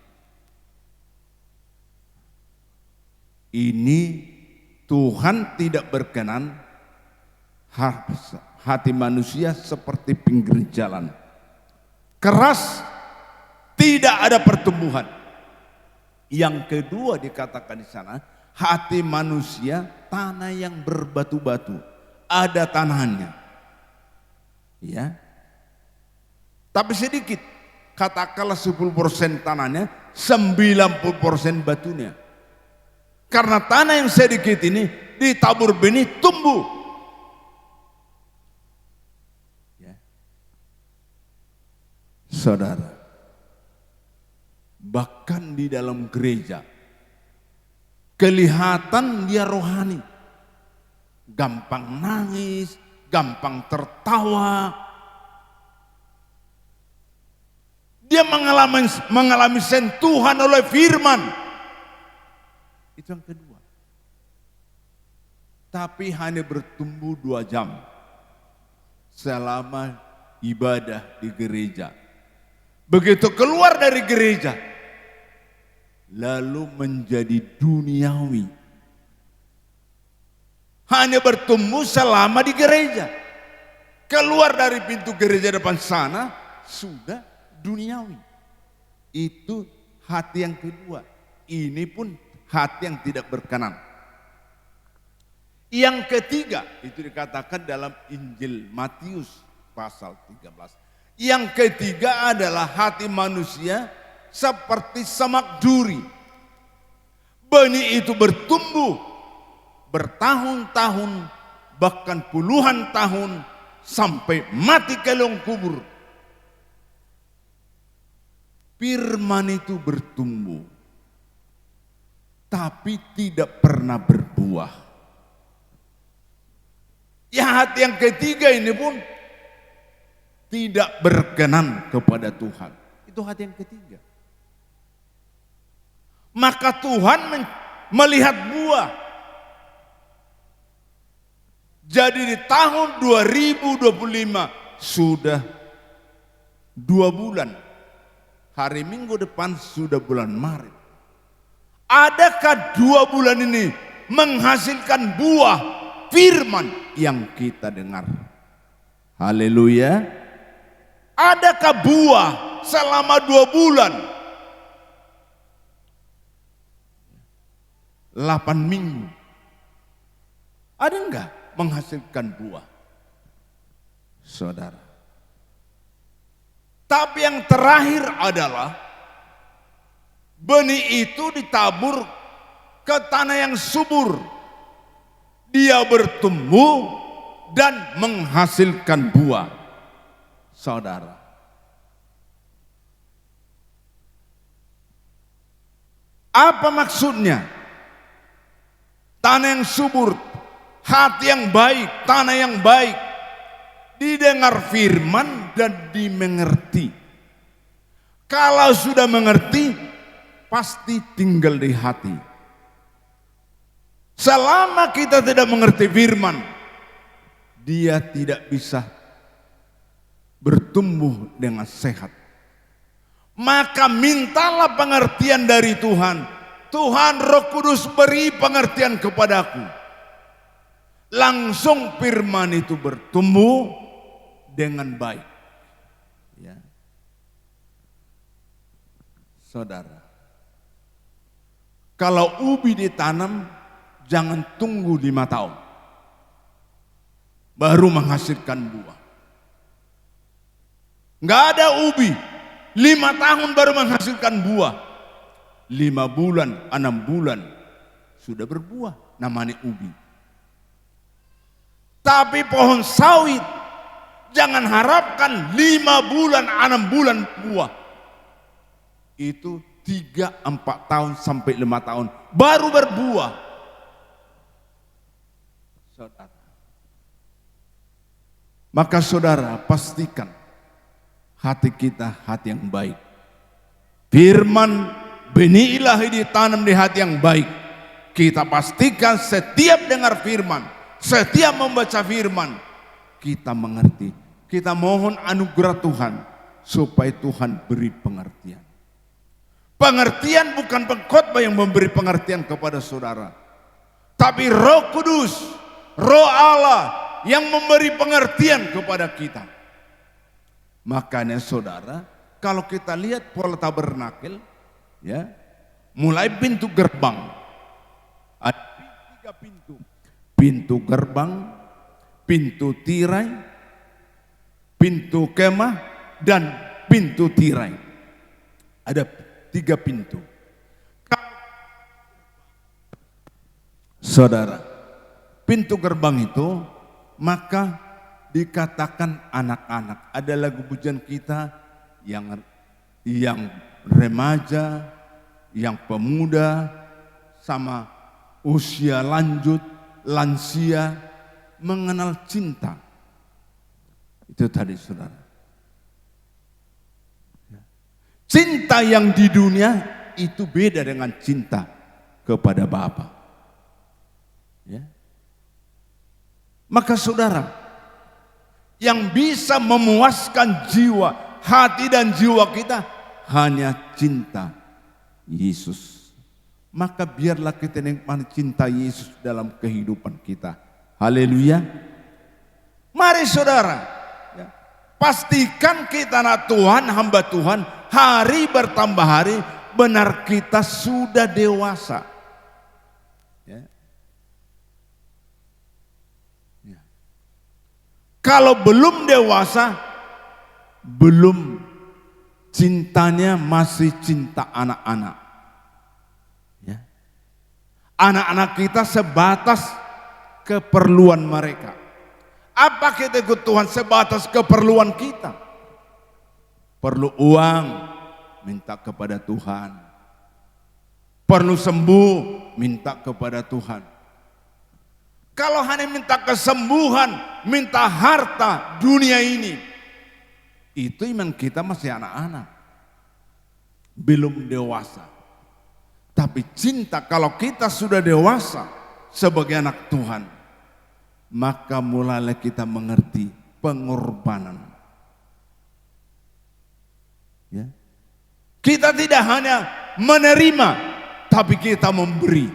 Ini Tuhan tidak berkenan hati manusia seperti pinggir jalan. Keras, tidak ada pertumbuhan. Yang kedua dikatakan di sana, hati manusia tanah yang berbatu-batu, ada tanahnya. Ya. Tapi sedikit, katakanlah 10% tanahnya, 90% batunya. Karena tanah yang sedikit ini ditabur benih tumbuh. Ya. Saudara, bahkan di dalam gereja kelihatan dia rohani, gampang nangis, gampang tertawa. Dia mengalami sentuhan oleh firman. Itu yang kedua. Tapi hanya bertumbuh 2 jam selama ibadah di gereja. Begitu keluar dari gereja, lalu menjadi duniawi. Hanya bertumbuh selama di gereja. Keluar dari pintu gereja depan sana, sudah duniawi. Itu hati yang kedua. Ini pun hati yang tidak berkenan. Yang ketiga, itu dikatakan dalam Injil Matius pasal 13. Yang ketiga adalah hati manusia seperti semak duri. Benih itu bertumbuh bertahun-tahun, bahkan puluhan tahun, sampai mati ke lubang kubur. Firman itu bertumbuh, tapi tidak pernah berbuah. Ya, hati yang ketiga ini pun tidak berkenan kepada Tuhan. Itu hati yang ketiga. Maka Tuhan melihat buah. Jadi di tahun 2025 sudah 2 bulan. Hari Minggu depan sudah bulan Maret. Adakah 2 bulan ini menghasilkan buah firman yang kita dengar? Haleluya. Adakah buah selama 2 bulan? 8 minggu. Ada enggak menghasilkan buah? Saudara. Tapi yang terakhir adalah benih itu ditabur ke tanah yang subur. Dia bertumbuh dan menghasilkan buah. Saudara. Apa maksudnya? Tanah yang subur, hati yang baik, tanah yang baik, didengar firman dan dimengerti. Kalau sudah mengerti, pasti tinggal di hati. Selama kita tidak mengerti firman, dia tidak bisa bertumbuh dengan sehat. Maka mintalah pengertian dari Tuhan. Tuhan Roh Kudus beri pengertian kepadaku. Langsung firman itu bertumbuh dengan baik. Ya. Saudara, kalau ubi ditanam, jangan tunggu 5 tahun baru menghasilkan buah. Nggak ada ubi 5 tahun baru menghasilkan buah. 5 bulan, 6 bulan sudah berbuah, namanya ubi. Tapi pohon sawit jangan harapkan 5 bulan, 6 bulan buah. Itu 3-4 tahun sampai 5 tahun baru berbuah. Saudara. Maka saudara pastikan hati kita hati yang baik. Firman benih ilahi ditanam di hati yang baik. Kita pastikan setiap dengar firman, setiap membaca firman, kita mengerti. Kita mohon anugerah Tuhan supaya Tuhan beri pengertian. Pengertian bukan pengkhotbah yang memberi pengertian kepada saudara, tapi Roh Kudus, Roh Allah yang memberi pengertian kepada kita. Makanya saudara, kalau kita lihat pola tabernakel, ya, mulai pintu gerbang, ada 3 pintu. Pintu gerbang, pintu tirai, pintu kemah, dan pintu tirai. Ada 3 pintu. Saudara, pintu gerbang itu maka dikatakan anak-anak. Ada lagu pujian kita yang remaja, yang pemuda, sama usia lanjut, lansia, mengenal cinta. Itu tadi saudara. Cinta yang di dunia itu beda dengan cinta kepada Bapa. Ya. Maka saudara, yang bisa memuaskan jiwa, hati dan jiwa kita hanya cinta Yesus. Maka biarlah kita nikmati cinta Yesus dalam kehidupan kita. Haleluya. Mari saudara, ya, pastikan kita anak Tuhan, hamba Tuhan, hari bertambah hari, benar kita sudah dewasa. Ya. Ya. Kalau belum dewasa, belum cintanya masih cinta anak-anak. Ya. Anak-anak kita sebatas keperluan mereka. Apa kita ikut Tuhan? Sebatas keperluan kita. Perlu uang, minta kepada Tuhan. Perlu sembuh, minta kepada Tuhan. Kalau hanya minta kesembuhan, minta harta dunia ini, itu iman kita masih anak-anak, belum dewasa. Tapi cinta kalau kita sudah dewasa sebagai anak Tuhan, maka mulailah kita mengerti pengorbanan. Ya. Kita tidak hanya menerima, tapi kita memberi.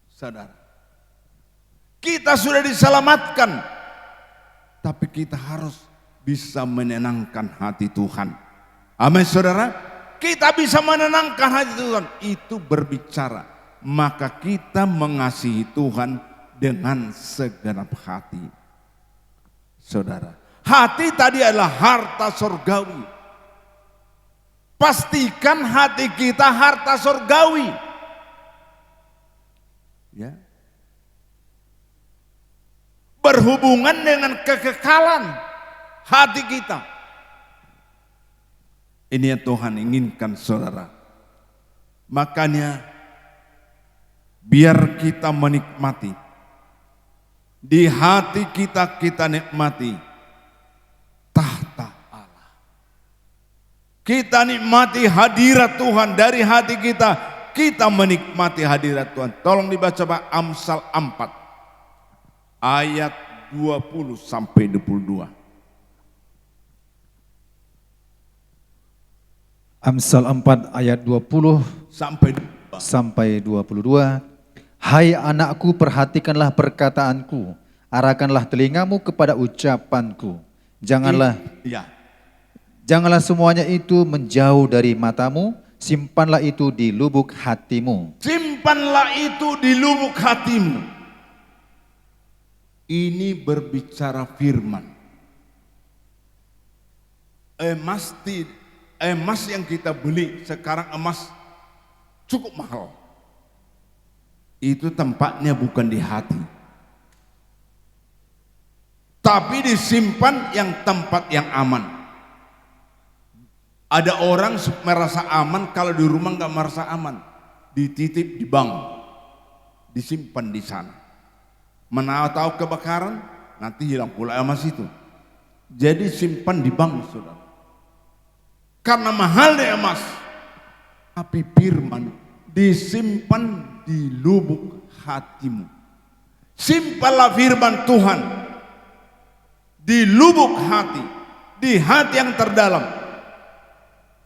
Saudara, kita sudah diselamatkan, tapi kita harus bisa menenangkan hati Tuhan. Amin, saudara. Kita bisa menenangkan hati Tuhan, itu berbicara. Maka kita mengasihi Tuhan dengan segenap hati. Saudara, hati tadi adalah harta surgawi. Pastikan hati kita harta surgawi. Ya. Berhubungan dengan kekekalan hati kita. Ini yang Tuhan inginkan, saudara. Makanya biar kita menikmati, di hati kita nikmati tahta Allah. Kita nikmati hadirat Tuhan dari hati kita. Kita menikmati hadirat Tuhan. Tolong dibaca Pak, Amsal 4 ayat 20 sampai 22. Amsal 4 ayat 20 sampai 22. Hai anakku, perhatikanlah perkataanku, arahkanlah telingamu kepada ucapanku. Janganlah semuanya itu menjauh dari matamu, simpanlah itu di lubuk hatimu. Simpanlah itu di lubuk hatimu. Ini berbicara firman. Emas yang kita beli sekarang, emas cukup mahal. Itu tempatnya bukan di hati, tapi disimpan yang tempat yang aman. Ada orang merasa aman kalau di rumah nggak merasa aman, dititip di bank, disimpan di sana. Mana tahu kebakaran, nanti hilang pula emas itu. Jadi simpan di bank, saudara. Karena mahalnya emas. Tapi firman disimpan di lubuk hatimu. Simpanlah firman Tuhan di lubuk hati, di hati yang terdalam.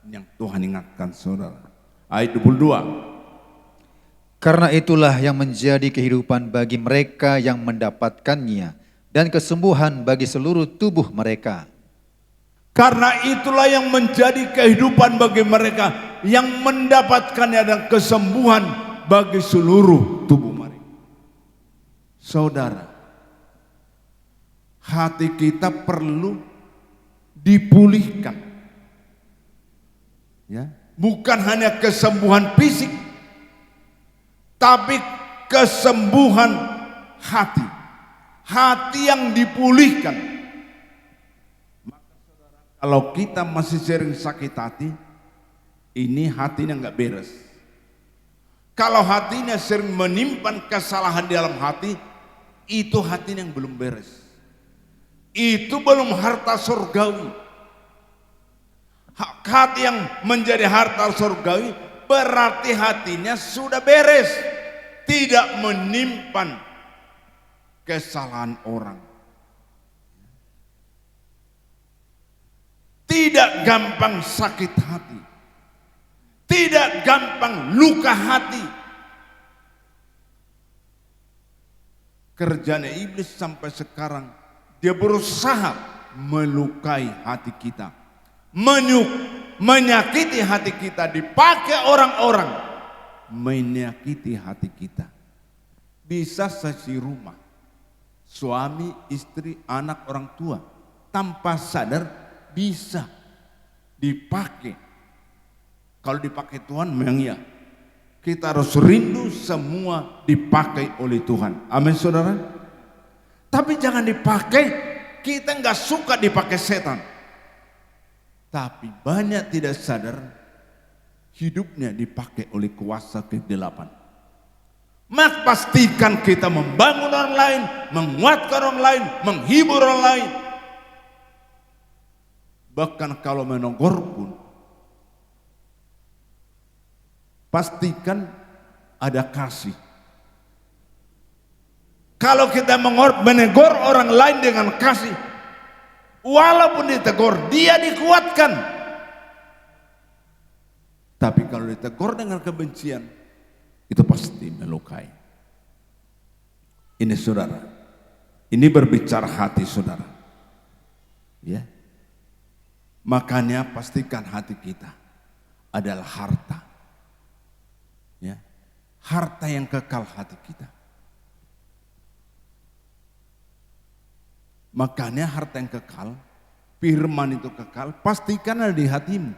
Yang Tuhan ingatkan, saudara. Ayat 22. Karena itulah yang menjadi kehidupan bagi mereka yang mendapatkannya, dan kesembuhan bagi seluruh tubuh mereka. Karena itulah yang menjadi kehidupan bagi mereka yang mendapatkannya, dan kesembuhan bagi seluruh tubuh mereka. Saudara, hati kita perlu dipulihkan. Ya, bukan hanya kesembuhan fisik, tapi kesembuhan hati. Hati yang dipulihkan. Maka saudara, kalau kita masih sering sakit hati, ini hatinya nggak beres. Kalau hatinya sering menyimpan kesalahan di dalam hati, itu hatinya yang belum beres. Itu belum harta surgawi. Hati yang menjadi harta surgawi berarti hatinya sudah beres, tidak menyimpan kesalahan orang, tidak gampang sakit hati, tidak gampang luka hati. Kerjanya iblis sampai sekarang, dia berusaha melukai hati kita, menyakiti hati kita, dipakai orang-orang menyakiti hati kita. Bisa sesi rumah, suami, istri, anak, orang tua, tanpa sadar bisa dipakai. Kalau dipakai Tuhan memang ya, kita harus rindu semua dipakai oleh Tuhan. Amin, saudara. Tapi jangan dipakai, kita nggak suka dipakai setan. Tapi banyak tidak sadar hidupnya dipakai oleh kuasa kegelapan. Maka pastikan kita membangun orang lain, menguatkan orang lain, menghibur orang lain. Bahkan kalau menegur pun, pastikan ada kasih. Kalau kita menegur orang lain dengan kasih, walaupun ditegur, dia dikuatkan. Tapi kalau ditegur dengan kebencian, itu pasti melukai. Ini saudara, ini berbicara hati saudara. Ya, makanya pastikan hati kita adalah harta. Ya, harta yang kekal hati kita. Makanya harta yang kekal, firman itu kekal, pastikan ada di hatimu.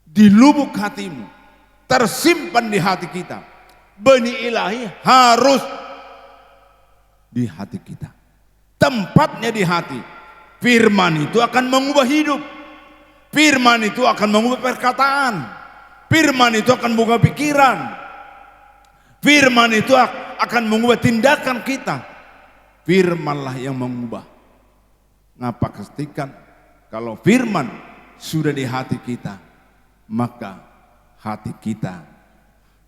Di lubuk hatimu, tersimpan di hati kita. Benih ilahi harus di hati kita. Tempatnya di hati. Firman itu akan mengubah hidup. Firman itu akan mengubah perkataan. Firman itu akan mengubah pikiran. Firman itu akan mengubah tindakan kita. Firmanlah yang mengubah. Ngapa pastikan kalau firman sudah di hati kita, maka hati kita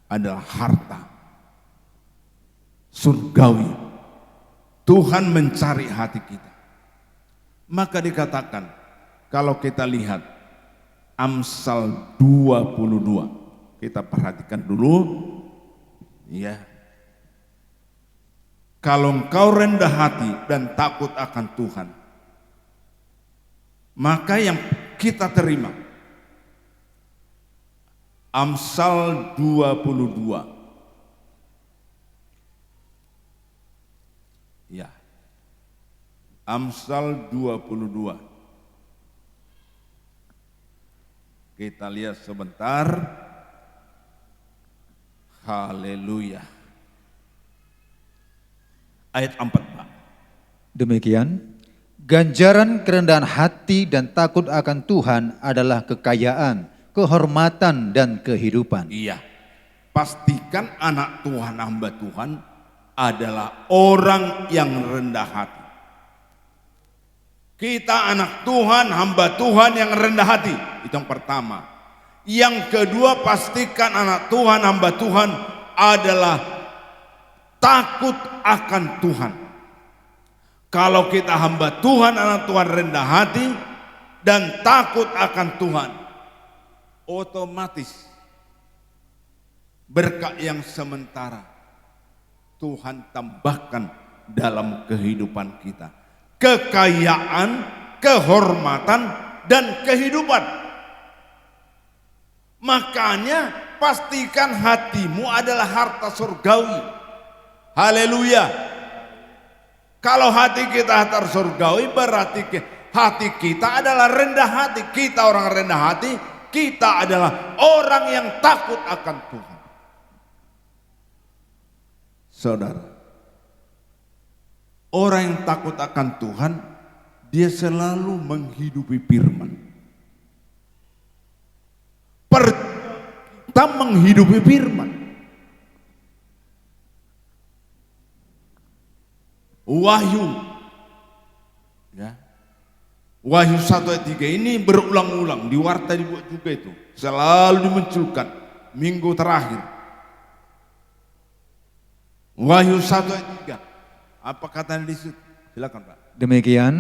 adalah harta surgawi. Tuhan mencari hati kita. Maka dikatakan kalau kita lihat Amsal 22, kita perhatikan dulu ya. Kalau engkau rendah hati dan takut akan Tuhan, maka yang kita terima. Amsal 22. Ya. Amsal 22. Kita lihat sebentar. Haleluya. Ayat 4, Pak. Demikian, ganjaran kerendahan hati dan takut akan Tuhan adalah kekayaan, kehormatan dan kehidupan. Iya. Pastikan anak Tuhan, hamba Tuhan adalah orang yang rendah hati. Kita anak Tuhan, hamba Tuhan yang rendah hati. Itu yang pertama. Yang kedua, pastikan anak Tuhan, hamba Tuhan adalah takut akan Tuhan. Kalau kita hamba Tuhan, anak Tuhan rendah hati dan takut akan Tuhan, otomatis berkat yang sementara Tuhan tambahkan dalam kehidupan kita. Kekayaan, kehormatan dan kehidupan. Makanya pastikan hatimu adalah harta surgawi. Haleluya. Kalau hati kita harta surgawi, berarti hati kita adalah rendah hati. Kita orang rendah hati, kita adalah orang yang takut akan Tuhan. Saudara, orang yang takut akan Tuhan, dia selalu menghidupi firman. Kita menghidupi firman. Wahyu, ya, Wahyu 1 ayat 3 ini berulang-ulang, di warta dibuat juga itu, selalu dimunculkan minggu terakhir. Wahyu 1 ayat 3, apa katanya di situ? Silakan Pak. Demikian,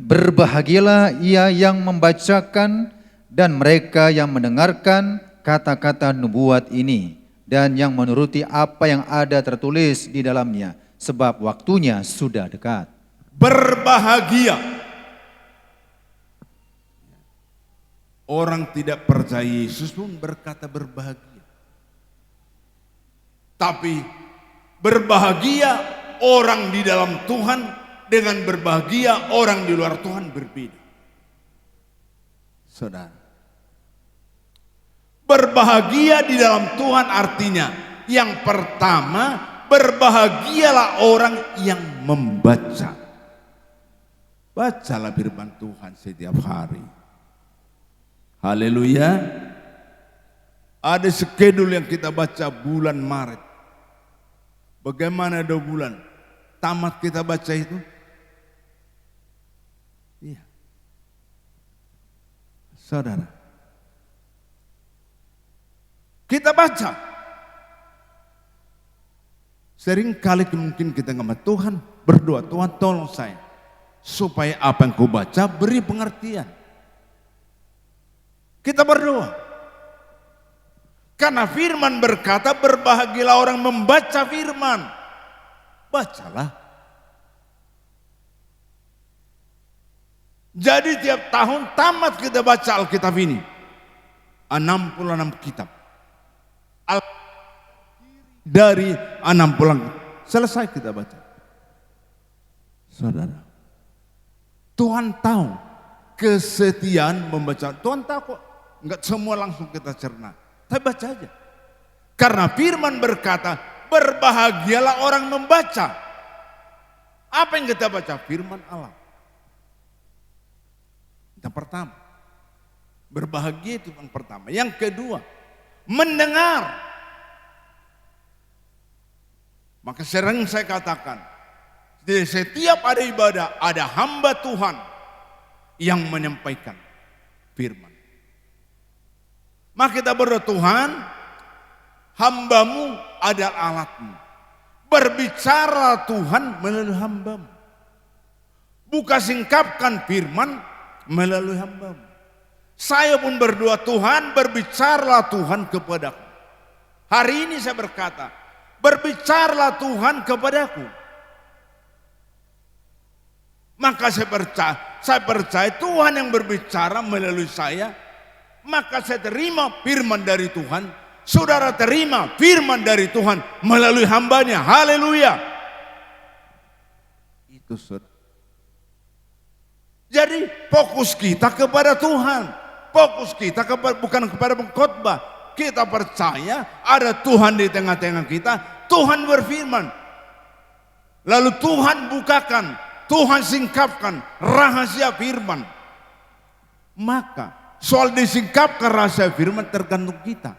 berbahagialah ia yang membacakan dan mereka yang mendengarkan kata-kata nubuat ini dan yang menuruti apa yang ada tertulis di dalamnya, sebab waktunya sudah dekat. Berbahagia. Orang tidak percaya Yesus pun berkata berbahagia. Tapi berbahagia orang di dalam Tuhan dengan berbahagia orang di luar Tuhan berbeda. Saudara, berbahagia di dalam Tuhan artinya yang pertama, berbahagialah orang yang membaca. Bacalah firman Tuhan setiap hari. Haleluya. Ada skedul yang kita baca bulan Maret. Bagaimana 2 bulan? Tamat kita baca itu? Iya. Saudara. Kita baca. Sering kali mungkin kita sama Tuhan berdoa, Tuhan tolong saya. Supaya apa yang kau baca beri pengertian. Kita berdoa. Karena firman berkata berbahagialah orang membaca firman. Bacalah. Jadi tiap tahun tamat kita baca Alkitab ini. 66 kitab. Dari 60 selesai kita baca. Saudara. Tuhan tahu kesetiaan membaca. Tuhan tahu kok enggak semua langsung kita cerna. Tapi baca aja. Karena firman berkata, berbahagialah orang membaca. Apa yang kita baca? Firman Allah. Yang pertama. Berbahagia itu yang pertama. Yang kedua, mendengar. Maka sering saya katakan, di setiap ada ibadah, ada hamba Tuhan yang menyampaikan firman. Maka kita berdoa, Tuhan, hambamu adalah alatmu. Berbicara Tuhan melalui hambamu. Buka singkapkan firman melalui hambamu. Saya pun berdoa, Tuhan, berbicaralah Tuhan kepadaku. Hari ini saya berkata, berbicaralah Tuhan kepadaku. Maka saya percaya Tuhan yang berbicara melalui saya. Maka saya terima firman dari Tuhan. Saudara terima firman dari Tuhan melalui hambanya. Haleluya. Itu saudara. Jadi fokus kita kepada Tuhan. Fokus kita bukan kepada pengkhotbah. Kita percaya ada Tuhan di tengah-tengah kita. Tuhan berfirman. Lalu Tuhan bukakan, Tuhan singkapkan rahasia firman. Maka soal disingkapkan rahasia firman tergantung kita.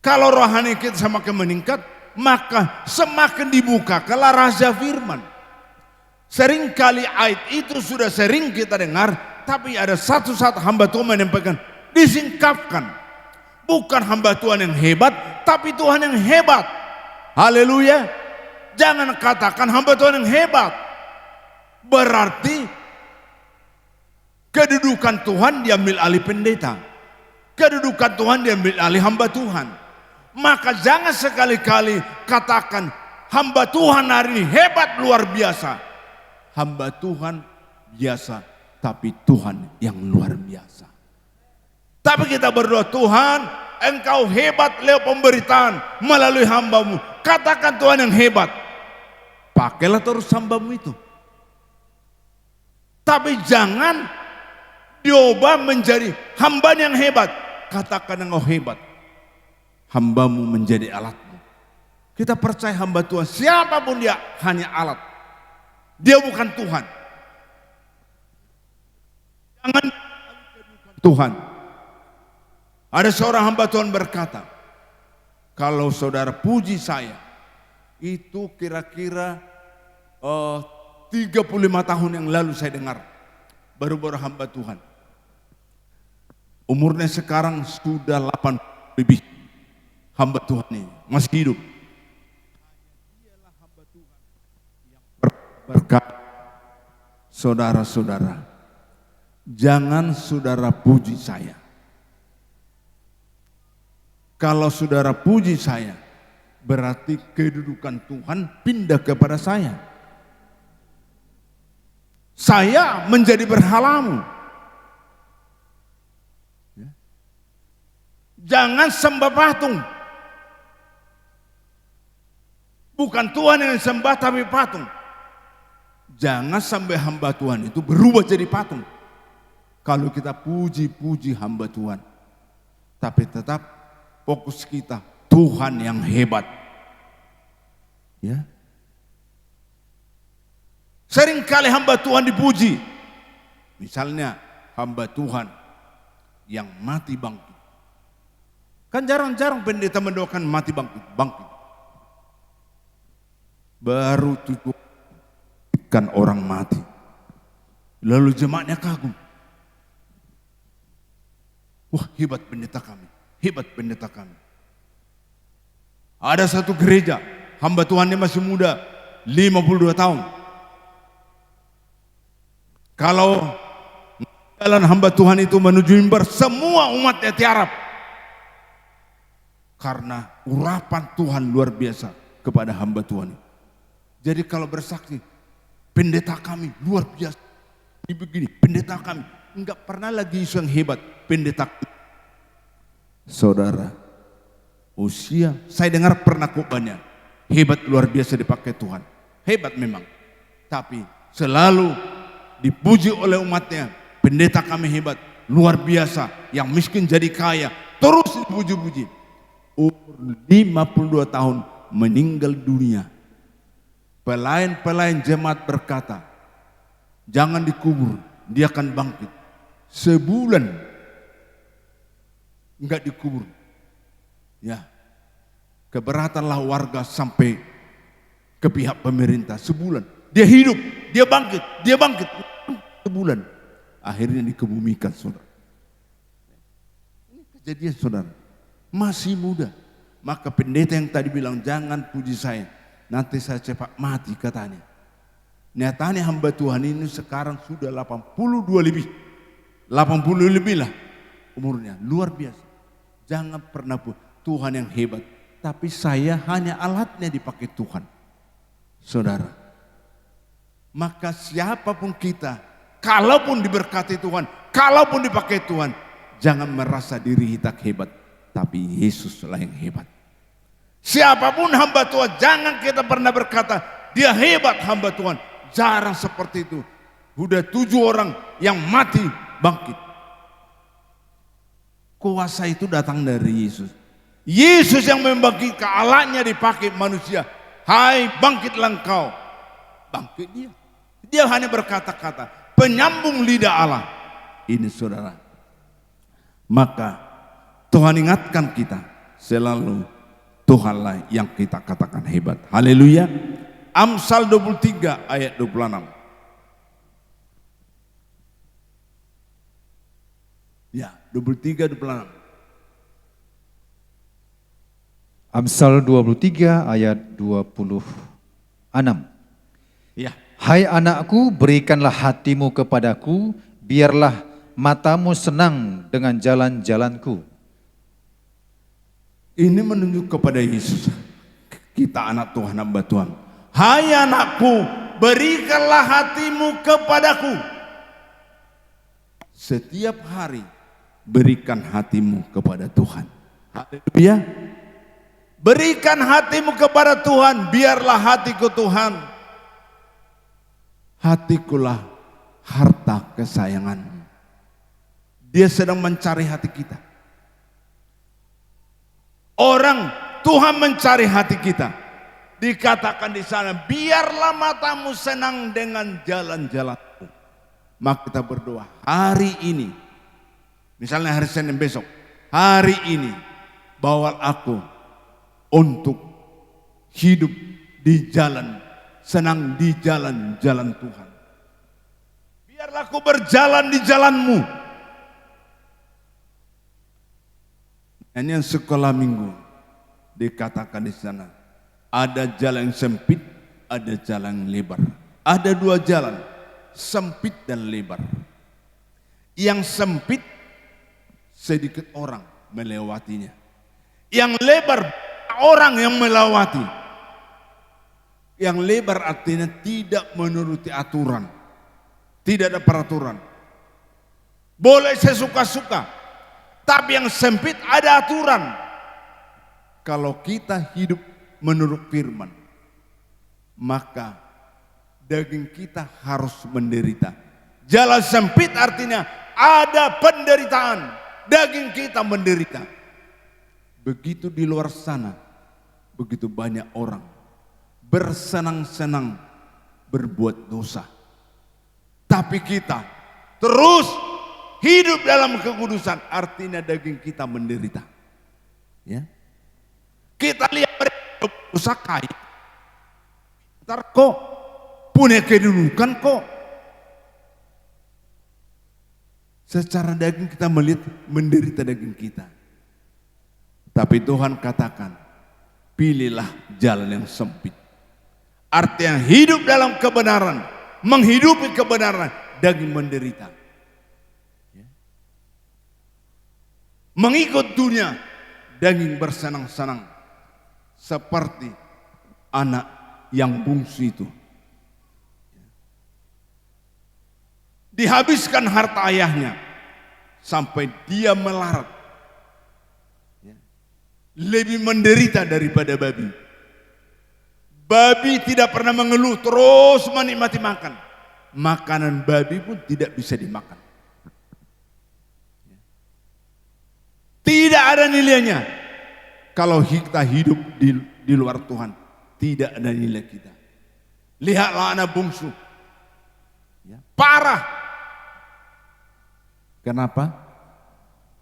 Kalau rohani kita semakin meningkat, maka semakin dibukakanlah rahasia firman. Seringkali ayat itu sudah sering kita dengar, tapi ada satu-satu hamba Tuhan menyampaikan, disingkapkan. Bukan hamba Tuhan yang hebat, tapi Tuhan yang hebat. Haleluya. Jangan katakan hamba Tuhan yang hebat. Berarti kedudukan Tuhan diambil alih pendeta. Kedudukan Tuhan diambil alih hamba Tuhan. Maka jangan sekali-kali katakan hamba Tuhan hari ini hebat luar biasa. Hamba Tuhan biasa, tapi Tuhan yang luar biasa. Tapi kita berdoa, Tuhan, Engkau hebat lewat pemberitaan melalui hambamu. Katakan Tuhan yang hebat. Pakailah terus hambamu itu. Tapi jangan diubah menjadi hamba yang hebat. Katakan engkau hebat. Hambamu menjadi alatmu. Kita percaya hamba Tuhan, siapapun dia hanya alat. Dia bukan Tuhan. Jangan Tuhan. Ada seorang hamba Tuhan berkata, kalau saudara puji saya, itu kira-kira 35 tahun yang lalu saya dengar. Baru-baru hamba Tuhan. Umurnya sekarang sudah 8 lebih. Hamba Tuhan ini masih hidup. Dialah hamba Tuhan yang berkata, saudara-saudara, jangan saudara puji saya. Kalau saudara puji saya, berarti kedudukan Tuhan pindah kepada saya. Saya menjadi berhalamu. Jangan sembah patung. Bukan Tuhan yang sembah tapi patung. Jangan sampai hamba Tuhan itu berubah jadi patung. Kalau kita puji-puji hamba Tuhan, tapi tetap fokus kita Tuhan yang hebat. Ya. Seringkali hamba Tuhan dipuji. Misalnya hamba Tuhan yang mati bangkit. Kan jarang-jarang pendeta mendoakan mati bangkit, bangkit. Baru tujukan orang mati. Lalu jemaatnya kagum. Wah, hebat pendeta kami, hebat pendeta kami. Ada satu gereja, hamba Tuhannya masih muda, 52 tahun. Kalau jalan hamba Tuhan itu menuju mimbar, semua umatnya tiarap. Karena urapan Tuhan luar biasa kepada hamba Tuhan. Jadi kalau bersaksi, pendeta kami luar biasa. Begini, pendeta kami enggak pernah lagi isu yang hebat. Pendeta, saudara, usia saya dengar pernah khotbahnya hebat luar biasa dipakai Tuhan, hebat memang, tapi selalu dipuji oleh umatnya. Pendeta kami hebat, luar biasa, yang miskin jadi kaya, terus dipuji-puji. Umur 52 tahun meninggal dunia. Pelayan-pelayan jemaat berkata, jangan dikubur, dia akan bangkit. Sebulan enggak dikubur. Ya, keberatanlah warga sampai ke pihak pemerintah. Sebulan dia hidup, dia bangkit, dia bangkit. Sebulan akhirnya dikebumikan, saudara. Ini kejadian, saudara. Masih muda. Maka pendeta yang tadi bilang jangan puji saya, nanti saya cepat mati katanya. Nyatanya hamba Tuhan ini sekarang sudah 82 lebih. 80 lebih lah umurnya, luar biasa. Jangan pernah pun Tuhan yang hebat, tapi saya hanya alatnya dipakai Tuhan, saudara. Maka siapapun kita, kalaupun diberkati Tuhan, kalaupun dipakai Tuhan, jangan merasa diri kita hebat, tapi Yesuslah yang hebat. Siapapun hamba Tuhan, jangan kita pernah berkata dia hebat hamba Tuhan. Jarang seperti itu. Udah 7 orang yang mati bangkit. Kuasa itu datang dari Yesus. Yesus yang membangkitkan, alatnya dipakai manusia. Hai, bangkitlah engkau. Bangkit dia. Dia hanya berkata-kata, penyambung lidah Allah. Ini saudara. Maka Tuhan ingatkan kita selalu, Tuhanlah yang kita katakan hebat. Haleluya. Amsal 23 ayat 26. Ya, 23, 26. Amsal 23 ayat 26. Ya. Hai anakku, berikanlah hatimu kepadaku, biarlah matamu senang dengan jalan-jalanku. Ini menunjuk kepada Yesus. Kita anak Tuhan, hamba Tuhan. Hai anakku, berikanlah hatimu kepadaku. Setiap hari berikan hatimu kepada Tuhan. Haleluya. Berikan hatimu kepada Tuhan, biarlah hatiku Tuhan. Hatikulah harta kesayanganmu. Dia sedang mencari hati kita. Orang Tuhan mencari hati kita. Dikatakan di sana, biarlah matamu senang dengan jalan-jalanmu. Maka kita berdoa, hari ini, misalnya hari Senin besok, hari ini bawa aku untuk hidup di jalan, senang di jalan-jalan Tuhan. Biarlah aku berjalan di jalanmu. Ini yang sekolah minggu dikatakan di sana, ada jalan yang sempit, ada jalan yang lebar. Ada 2 jalan, sempit dan lebar. Yang sempit sedikit orang melewatinya. Yang lebar orang yang melewati. Yang lebar artinya tidak menuruti aturan. Tidak ada peraturan. Boleh sesuka-suka. Tapi yang sempit ada aturan. Kalau kita hidup menurut firman, maka daging kita harus menderita. Jalan sempit artinya ada penderitaan. Daging kita menderita. Begitu di luar sana, begitu banyak orang bersenang-senang berbuat dosa. Tapi kita terus hidup dalam kekudusan, artinya daging kita menderita. Ya. Kita lihat mereka dosa kaya, ntar kok punya kedudukan kok. Secara daging kita melihat menderita daging kita. Tapi Tuhan katakan, pilihlah jalan yang sempit. Artinya hidup dalam kebenaran, menghidupi kebenaran, daging menderita. Mengikut dunia, daging bersenang-senang. Seperti anak yang bungsu itu. Dihabiskan harta ayahnya, sampai dia melarat. Lebih menderita daripada babi. Babi tidak pernah mengeluh, terus menikmati makan. Makanan babi pun tidak bisa dimakan. Tidak ada nilainya. Kalau kita hidup di luar Tuhan, tidak ada nilai kita. Lihatlah anak bungsu. Parah. Kenapa?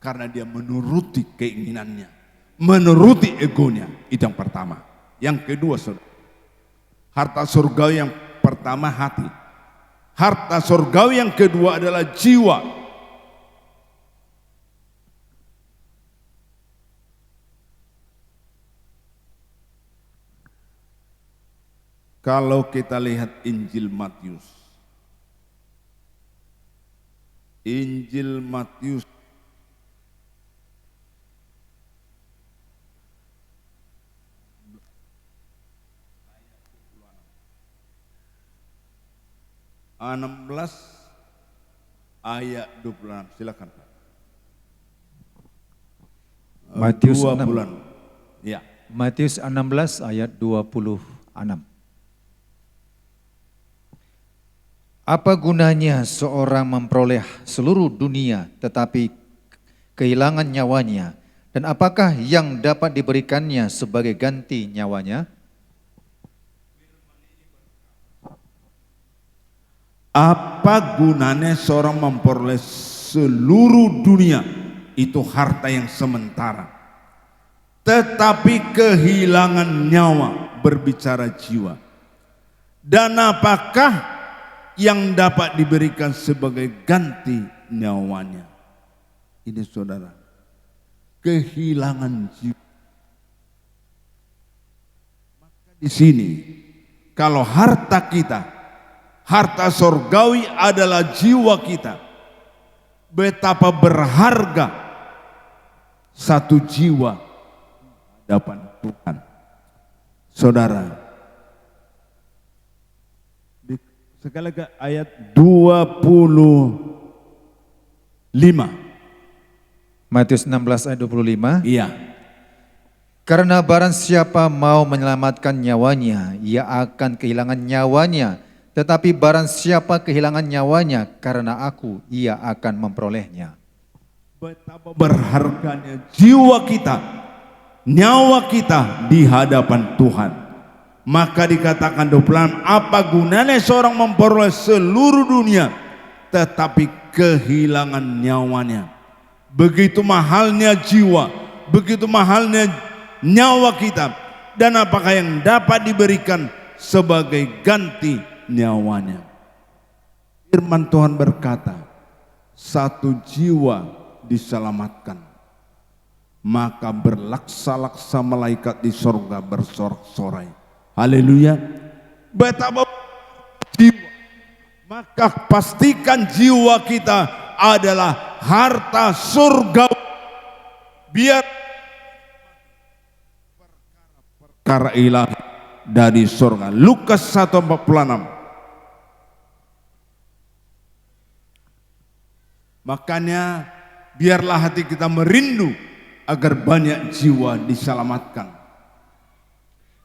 Karena dia menuruti keinginannya. Menuruti egonya. Itu yang pertama. Yang kedua, saudara, harta surgawi yang pertama hati. Harta surgawi yang kedua adalah jiwa. Kalau kita lihat Injil Matius. Injil Matius ayat 26. Silakan Pak. Matius 2 6. bulan. Ya. Matius 16 ayat 26. Apa gunanya seorang memperoleh seluruh dunia tetapi kehilangan nyawanya? Dan apakah yang dapat diberikannya sebagai ganti nyawanya? Apa gunanya seorang memperoleh seluruh dunia? Itu harta yang sementara. Tetapi kehilangan nyawa, berbicara jiwa. Dan apakah yang dapat diberikan sebagai ganti nyawanya? Ini saudara, kehilangan jiwa. Maka di sini, kalau harta kita, harta surgawi adalah jiwa kita. Betapa berharga satu jiwa di hadapan Tuhan. Saudara, sekali lagi ayat 25. Matius 16 ayat 25. Iya. Karena barang siapa mau menyelamatkan nyawanya, ia akan kehilangan nyawanya. Tetapi barang siapa kehilangan nyawanya karena aku, ia akan memperolehnya. Betapa berharganya jiwa kita, nyawa kita di hadapan Tuhan. Maka dikatakan 26, apa gunanya seorang memperoleh seluruh dunia tetapi kehilangan nyawanya? Begitu mahalnya jiwa, begitu mahalnya nyawa kita. Dan apakah yang dapat diberikan sebagai ganti nyawanya? Firman Tuhan berkata, satu jiwa diselamatkan, maka berlaksa-laksa malaikat di sorga bersorak-sorai. Haleluya. Betapa jiwa, maka pastikan jiwa kita adalah harta surga. Biar perkara ilahi dari surga. Lukas 1:46. Makanya biarlah hati kita merindu agar banyak jiwa diselamatkan.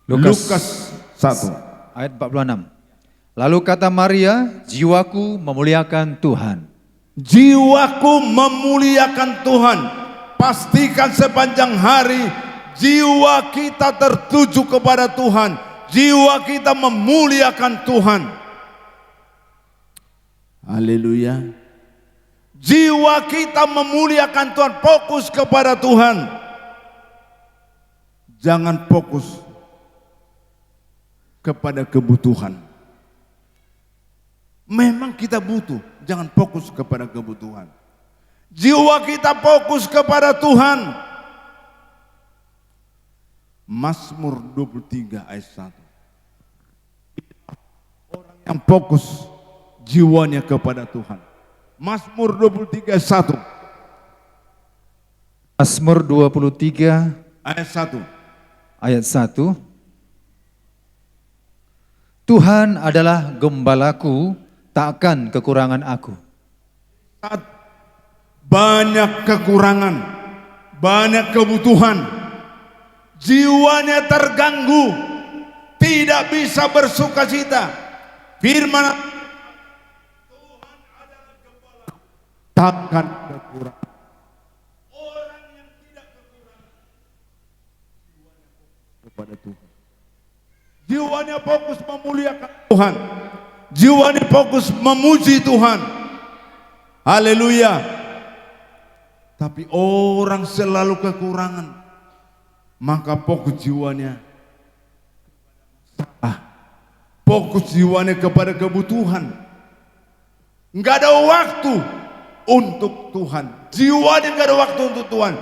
Lukas 1 ayat 46. Lalu kata Maria, jiwaku memuliakan Tuhan. Jiwaku memuliakan Tuhan. Pastikan sepanjang hari jiwa kita tertuju kepada Tuhan. jiwa kita memuliakan Tuhan. Haleluya. Jiwa kita memuliakan Tuhan, fokus kepada Tuhan. Jangan fokus kepada kebutuhan. Memang kita butuh, jangan fokus kepada kebutuhan. Jiwa kita fokus kepada Tuhan. Mazmur 23 ayat 1. Orang yang fokus jiwanya kepada Tuhan. Mazmur 23 ayat 1. Mazmur 23 Ayat 1. ayat 1. Tuhan adalah gembalaku, takkan kekurangan aku. Saat banyak kekurangan, banyak kebutuhan, jiwanya terganggu, tidak bisa bersukacita. Firman Tuhan adalah gembala, takkan kekurangan. Orang yang tidak kekurangan, jiwanya fokus kepada Tuhan. Jiwanya fokus memuliakan Tuhan. Jiwanya fokus memuji Tuhan. Haleluya. Tapi orang selalu kekurangan, maka fokus jiwanya salah. Fokus jiwanya kepada kebutuhan. Enggak ada waktu untuk Tuhan. Jiwanya enggak ada waktu untuk Tuhan.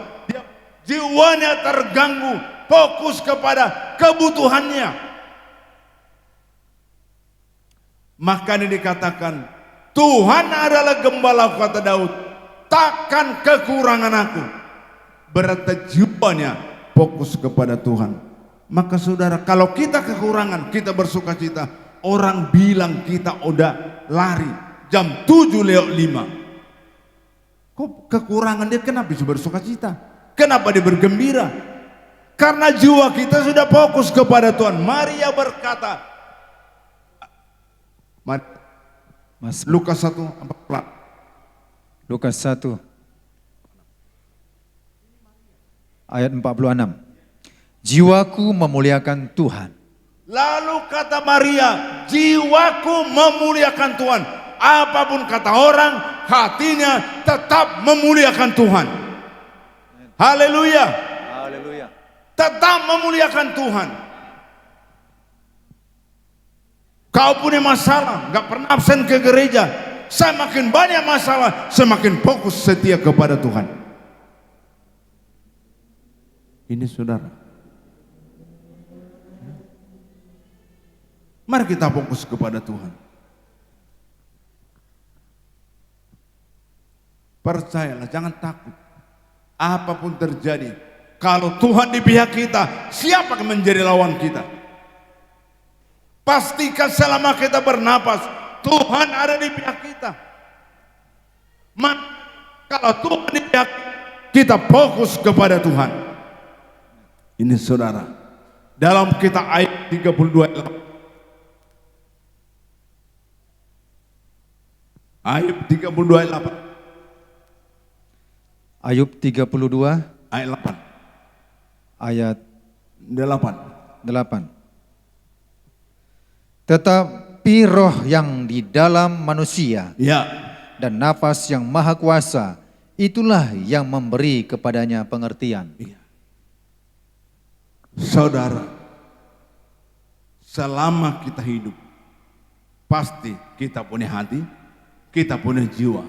Jiwanya terganggu, fokus kepada kebutuhannya. Makanya dikatakan, Tuhan adalah gembala, kata Daud, takkan kekurangan aku. Berarti jiwanya fokus kepada Tuhan. Maka saudara, kalau kita kekurangan, kita bersukacita. Orang bilang kita udah lari jam 7:05. Kok kekurangan dia, kenapa bisa bersukacita? Kenapa dia bergembira? Karena jiwa kita sudah fokus kepada Tuhan. Maria berkata, Lukas 1:14. Lukas 1 ayat 46. Jiwaku memuliakan Tuhan. Lalu kata Maria, jiwaku memuliakan Tuhan. Apapun kata orang, hatinya tetap memuliakan Tuhan. Haleluya. Haleluya. Tetap memuliakan Tuhan. Kau punya masalah, gak pernah absen ke gereja. Semakin banyak masalah, semakin fokus setia kepada Tuhan. Ini saudara. Mari kita fokus kepada Tuhan. Percayalah, jangan takut. Apapun terjadi, kalau Tuhan di pihak kita, siapa yang menjadi lawan kita? Pastikan selama kita bernapas, Tuhan ada di pihak kita. Kalau Tuhan di pihak kita, fokus kepada Tuhan. Ini saudara, dalam kitab Ayub 32 ayat 8. Ayub 32 ayat 8. Ayub 32 Ayat 8. ayat 8. Tetapi roh yang di dalam manusia Ya, dan nafas yang maha kuasa, itulah yang memberi kepadanya pengertian. iya. Saudara, selama kita hidup, pasti kita punya hati, kita punya jiwa.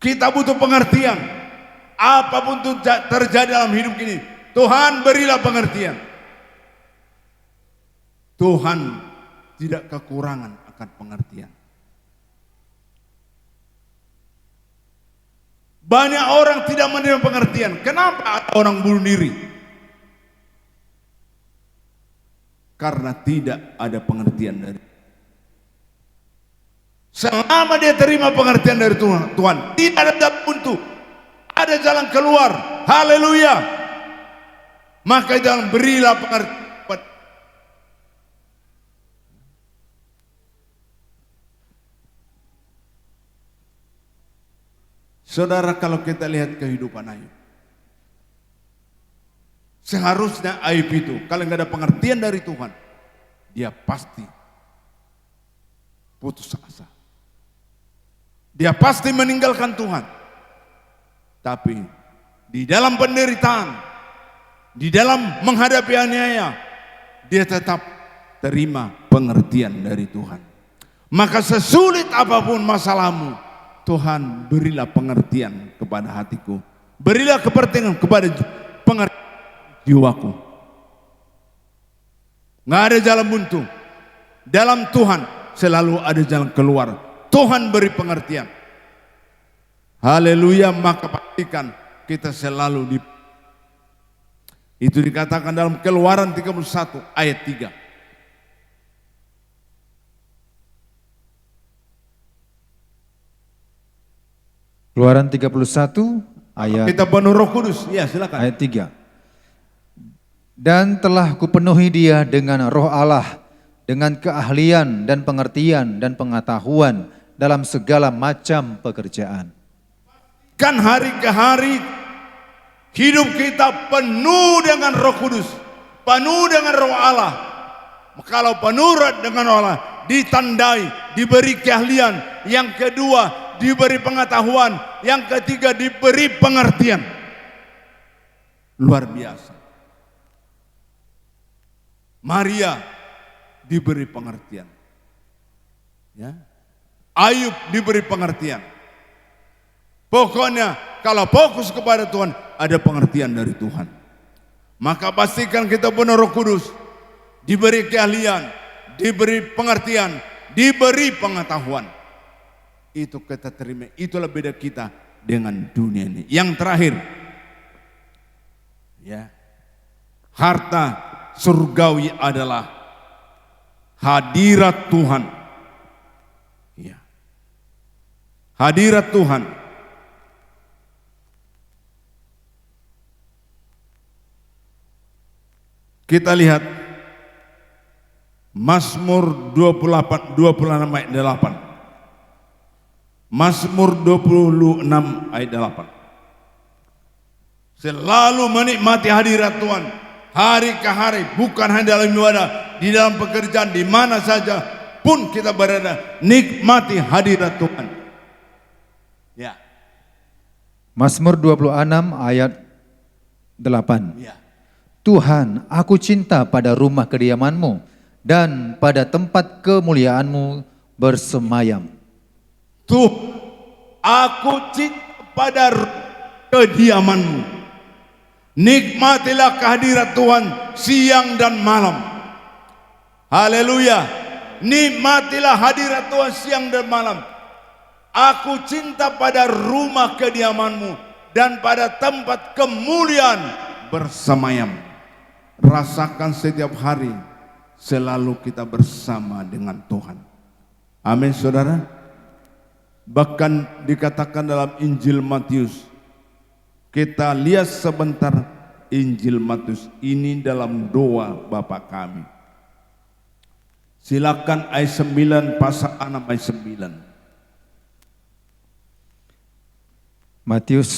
Kita butuh pengertian. Apapun terjadi dalam hidup ini, Tuhan berilah pengertian. Tuhan tidak kekurangan akan pengertian. Banyak orang tidak menerima pengertian. Kenapa ada orang bunuh diri? Karena tidak ada pengertian dari Tuhan. Selama dia terima pengertian dari Tuhan, tidak ada jalan buntu, ada jalan keluar. Haleluya. Maka jangan berilah pengertian. Saudara, kalau kita lihat kehidupan Ayub, Seharusnya Ayub itu kalau nggak ada pengertian dari Tuhan, dia pasti putus asa. Dia pasti meninggalkan Tuhan. Tapi di dalam penderitaan, di dalam menghadapi aniaya, dia tetap terima pengertian dari Tuhan. Maka sesulit apapun masalahmu, Tuhan berilah pengertian kepada hatiku. Berilah kepentingan kepada pengertian jiwaku. Nggak ada jalan buntu. Dalam Tuhan selalu ada jalan keluar. Tuhan beri pengertian. Haleluya, maka pastikan kita selalu di itu dikatakan dalam Keluaran 31 ayat 3. Keluaran 31 ayat Kita penuh Roh Kudus. Ya, silakan. ayat 3. Dan telah kupenuhi dia dengan roh Allah, dengan keahlian dan pengertian dan pengetahuan dalam segala macam pekerjaan. Kan hari ke hari hidup kita penuh dengan Roh Kudus, penuh dengan roh Allah. Kalau penuh dengan roh Allah, ditandai, diberi keahlian. Yang kedua, diberi pengetahuan. Yang ketiga, diberi pengertian. Luar biasa. Maria diberi pengertian. Ya. Ayub diberi pengertian. Pokoknya kalau fokus kepada Tuhan, ada pengertian dari Tuhan. Maka pastikan kita penuh Roh Kudus, diberi keahlian, diberi pengertian, diberi pengetahuan. Itu kita terima, itulah beda kita dengan dunia ini. Yang terakhir, ya, harta surgawi adalah hadirat Tuhan. Ya. Hadirat Tuhan. Kita lihat Mazmur 26 ayat 8. Mazmur 26 ayat 8. Selalu menikmati hadirat Tuhan hari ke hari, bukan hanya dalam ibadah, di dalam pekerjaan, di mana saja pun kita berada, nikmati hadirat Tuhan. Ya. Mazmur 26 ayat 8. Ya. Tuhan, aku cinta pada rumah kediaman-Mu dan pada tempat kemuliaan-Mu bersemayam. Tuh, aku cinta pada kediaman-Mu. Nikmatilah kehadirat Tuhan siang dan malam. Haleluya. Nikmatilah hadirat Tuhan siang dan malam. Aku cinta pada rumah kediaman-Mu dan pada tempat kemuliaan bersemayam. Rasakan setiap hari selalu kita bersama dengan Tuhan. Amin, saudara. Bahkan dikatakan dalam Injil Matius, kita lihat sebentar Injil Matius ini dalam doa Bapa kami. Silakan ayat 9 pasal 6 ayat 9. Matius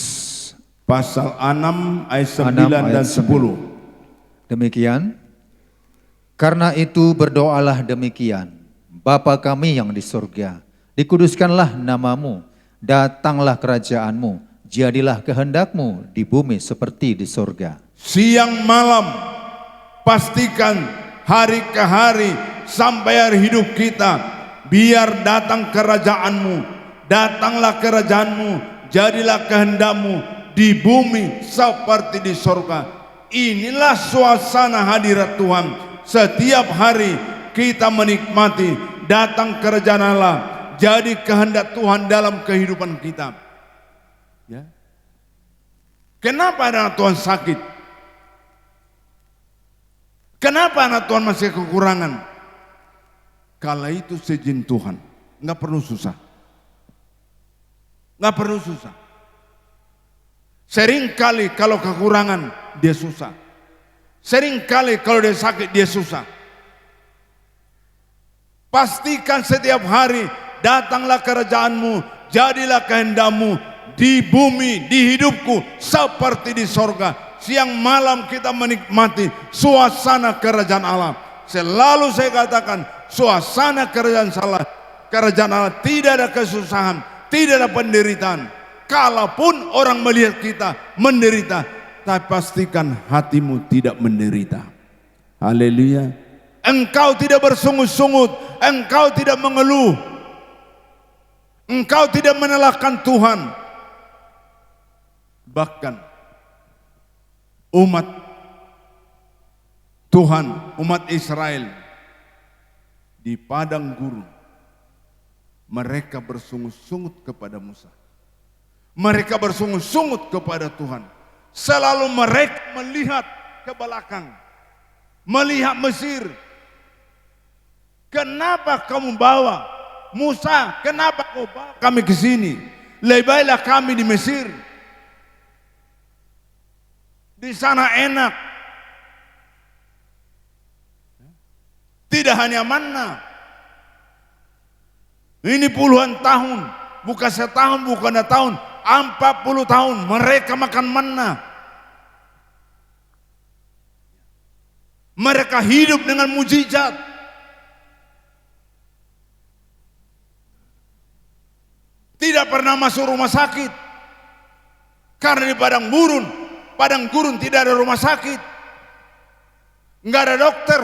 Pasal 6 ayat 9 dan 10. Demikian, karena itu berdoalah demikian, Bapa kami yang di surga, dikuduskanlah namamu, datanglah kerajaanmu, jadilah kehendak-Mu di bumi seperti di surga. Siang malam pastikan hari ke hari sampai hari hidup kita, biar datang kerajaan-Mu, datanglah kerajaan-Mu, jadilah kehendak-Mu di bumi seperti di surga. Inilah suasana hadirat Tuhan. Setiap hari kita menikmati datang kerajaan Allah, jadi kehendak Tuhan dalam kehidupan kita. Ya. Kenapa anak Tuhan sakit? Kenapa anak Tuhan masih kekurangan? Kala itu seizin Tuhan, nggak perlu susah, nggak perlu susah. Seringkali kalau kekurangan dia susah. Seringkali kalau dia sakit dia susah. Pastikan setiap hari datanglah kerajaan-Mu, jadilah kehendak-Mu di bumi, di hidupku seperti di sorga. siang malam kita menikmati suasana kerajaan Allah. Selalu saya katakan, suasana kerajaan Allah tidak ada kesusahan, tidak ada penderitaan. Kalaupun orang melihat kita menderita, tapi pastikan hatimu tidak menderita. Haleluya. Engkau tidak bersungut-sungut, engkau tidak mengeluh, engkau tidak menyalahkan Tuhan. Bahkan umat Tuhan, umat Israel di padang gurun, mereka bersungut-sungut kepada Musa. Mereka bersungut-sungut kepada Tuhan. Selalu mereka melihat ke belakang, melihat Mesir. Kenapa kamu bawa Musa? Kenapa kau bawa kami ke sini? Lebih baiklah kami di Mesir. Di sana enak. Tidak hanya manna. Ini puluhan tahun, bukan setahun, bukan 2 tahun, 40 tahun mereka makan manna. Mereka hidup dengan mujizat. Tidak pernah masuk rumah sakit. Karena di padang gurun tidak ada rumah sakit. Enggak ada dokter.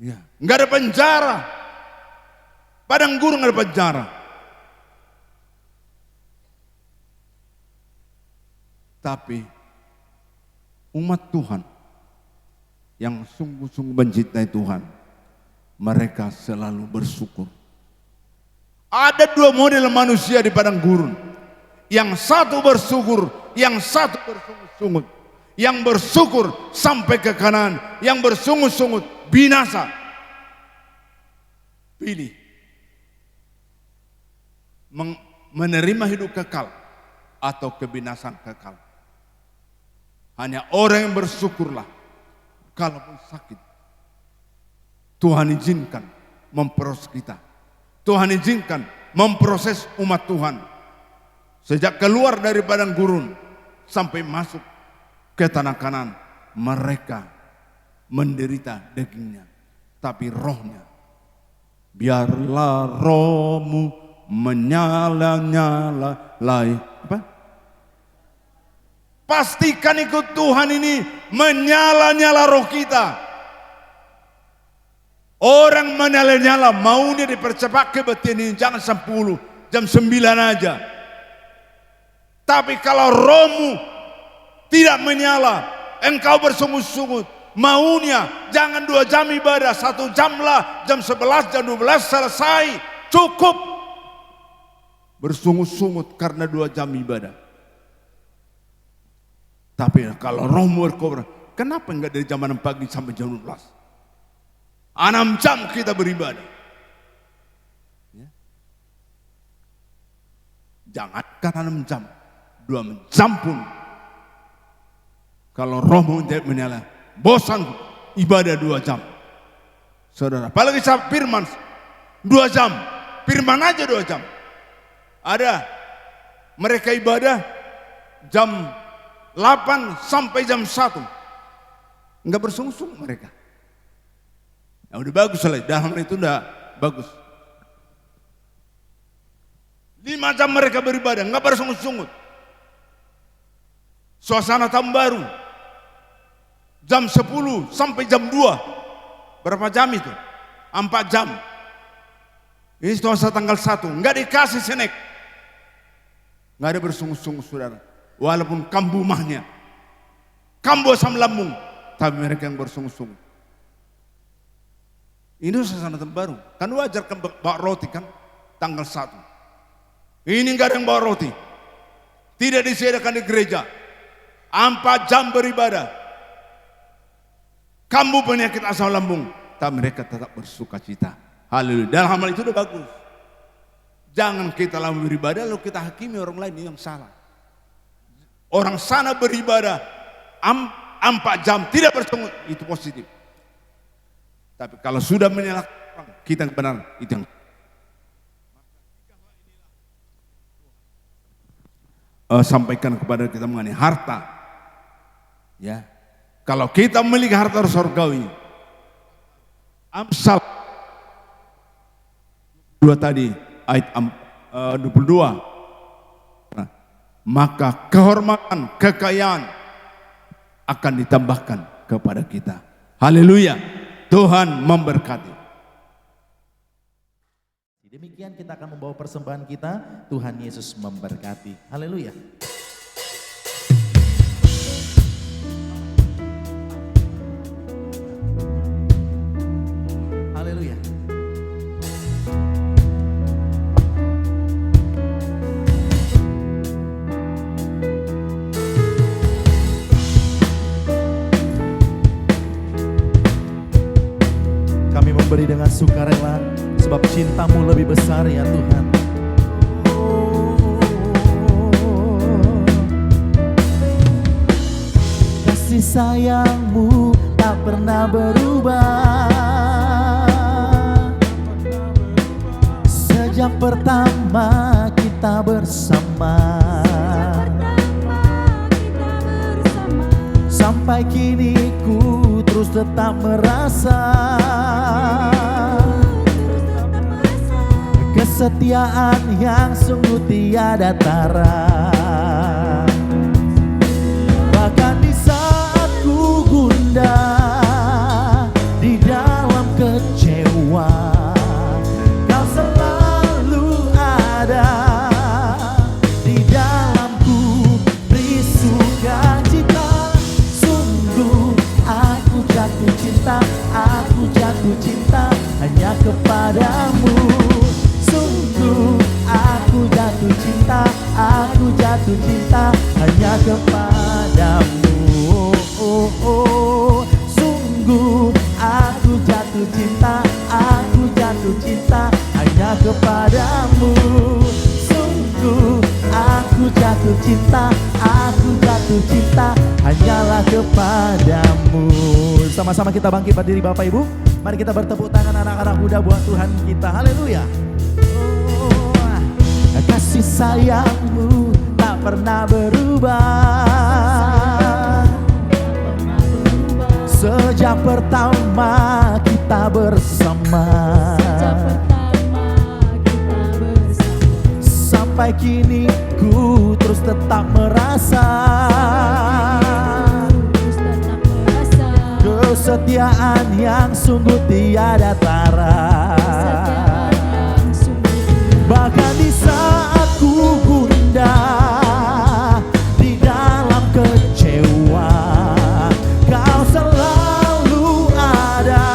Ya, enggak ada penjara. Padang gurun enggak ada penjara. Tapi umat Tuhan yang sungguh-sungguh mencintai Tuhan, mereka selalu bersyukur. Ada 2 model manusia di padang gurun. Yang satu bersyukur, yang satu bersungut-sungut. Yang bersyukur sampai ke kanan, yang bersungut-sungut binasa. Pilih menerima hidup kekal atau kebinasaan kekal. Hanya orang yang bersyukurlah. Kalaupun sakit, Tuhan izinkan memproses kita. Tuhan izinkan memproses umat Tuhan. Sejak keluar dari padang gurun sampai masuk ke tanah Kanaan, mereka menderita dagingnya, tapi rohnya. Biarlah rohmu menyala-nyala lagi. Apa? Pastikan ikut Tuhan ini menyala-nyala roh kita. Orang menyala-nyala maunya dipercepat ke batin ini, jangan 10, jam 9 aja. Tapi kalau rohmu tidak menyala, engkau bersungut-sungut, maunya jangan 2 jam ibadah, 1 jam lah, jam 11, jam 12 selesai, cukup. Bersungut-sungut karena 2 jam ibadah. Tapi kalau rohmu berkobar, kenapa enggak dari jam 6 pagi sampai jam 12? 6 jam kita beribadah. Ya. Jangankan 6 jam, 2 jam pun. Kalau rohmu tidak menyala, bosan ibadah 2 jam. Saudara, apalagi saat firman 2 jam, firman aja 2 jam. Ada mereka ibadah jam 8 sampai jam 1. Enggak bersungut-sungut mereka. Ya udah bagus lah, dalam itu udah bagus. 5 jam mereka beribadah, enggak bersungut-sungut. Suasana tahun baru. Jam 10 sampai jam 2. Berapa jam itu? 4 jam. Ini suasana tanggal 1, enggak dikasih snack. Enggak ada bersungut-sungut, saudara. Walaupun kambuh mahnya, kambuh asam lambung, tapi mereka yang bersungut-sungut. Ini suasana terbaru. Kan wajar kan bawa roti kan tanggal 1. Ini enggak ada yang bawa roti. Tidak disediakan di gereja. 4 jam beribadah. Kambuh penyakit asam lambung, tapi mereka tetap bersuka cita. Haleluya. Dalam hal itu udah bagus. Jangan kita lama beribadah lalu kita hakimi orang lain yang salah. Orang sana beribadah 4 jam tidak bersungut, itu positif. Tapi kalau sudah menyalahkan orang, kita benar, itu yang sampaikan kepada kita mengenai harta. Ya, kalau kita memiliki harta surgawi, Amsal 2 tadi ayat 22, nah, maka kehormatan, kekayaan akan ditambahkan kepada kita. Haleluya, Tuhan memberkati. Demikian kita akan membawa persembahan kita. Tuhan Yesus memberkati. Haleluya. Haleluya. Kami memberi dengan sukarela, sebab cintamu lebih besar ya Tuhan. Kasih sayangmu tak pernah berubah. Sejak pertama kita bersama, sampai kini ku terus tetap merasa kesetiaan yang sungguh tiada tara. Bahkan di saat ku gundah, di dalam kecewa, Kau selalu ada. Di dalamku beri sukacita. Sungguh aku jatuh cinta, aku jatuh cinta hanya kepadamu. Sungguh aku jatuh cinta, aku jatuh cinta hanya kepadamu. Oh, oh, oh. Sungguh aku jatuh cinta, aku jatuh cinta hanya kepadamu. Sungguh aku jatuh cinta, aku jatuh cinta hanyalah kepadamu. Sama-sama kita bangkit berdiri Bapak Ibu. Mari kita bertepuk tangan anak-anak muda buat Tuhan kita. Haleluya. Kasih sayangmu tak pernah berubah. Sejak pertama kita bersama, sampai kini ku terus tetap merasa kesetiaan yang sungguh tiada tara. Bahkan di saat ku gundah, di dalam kecewa, Kau selalu ada.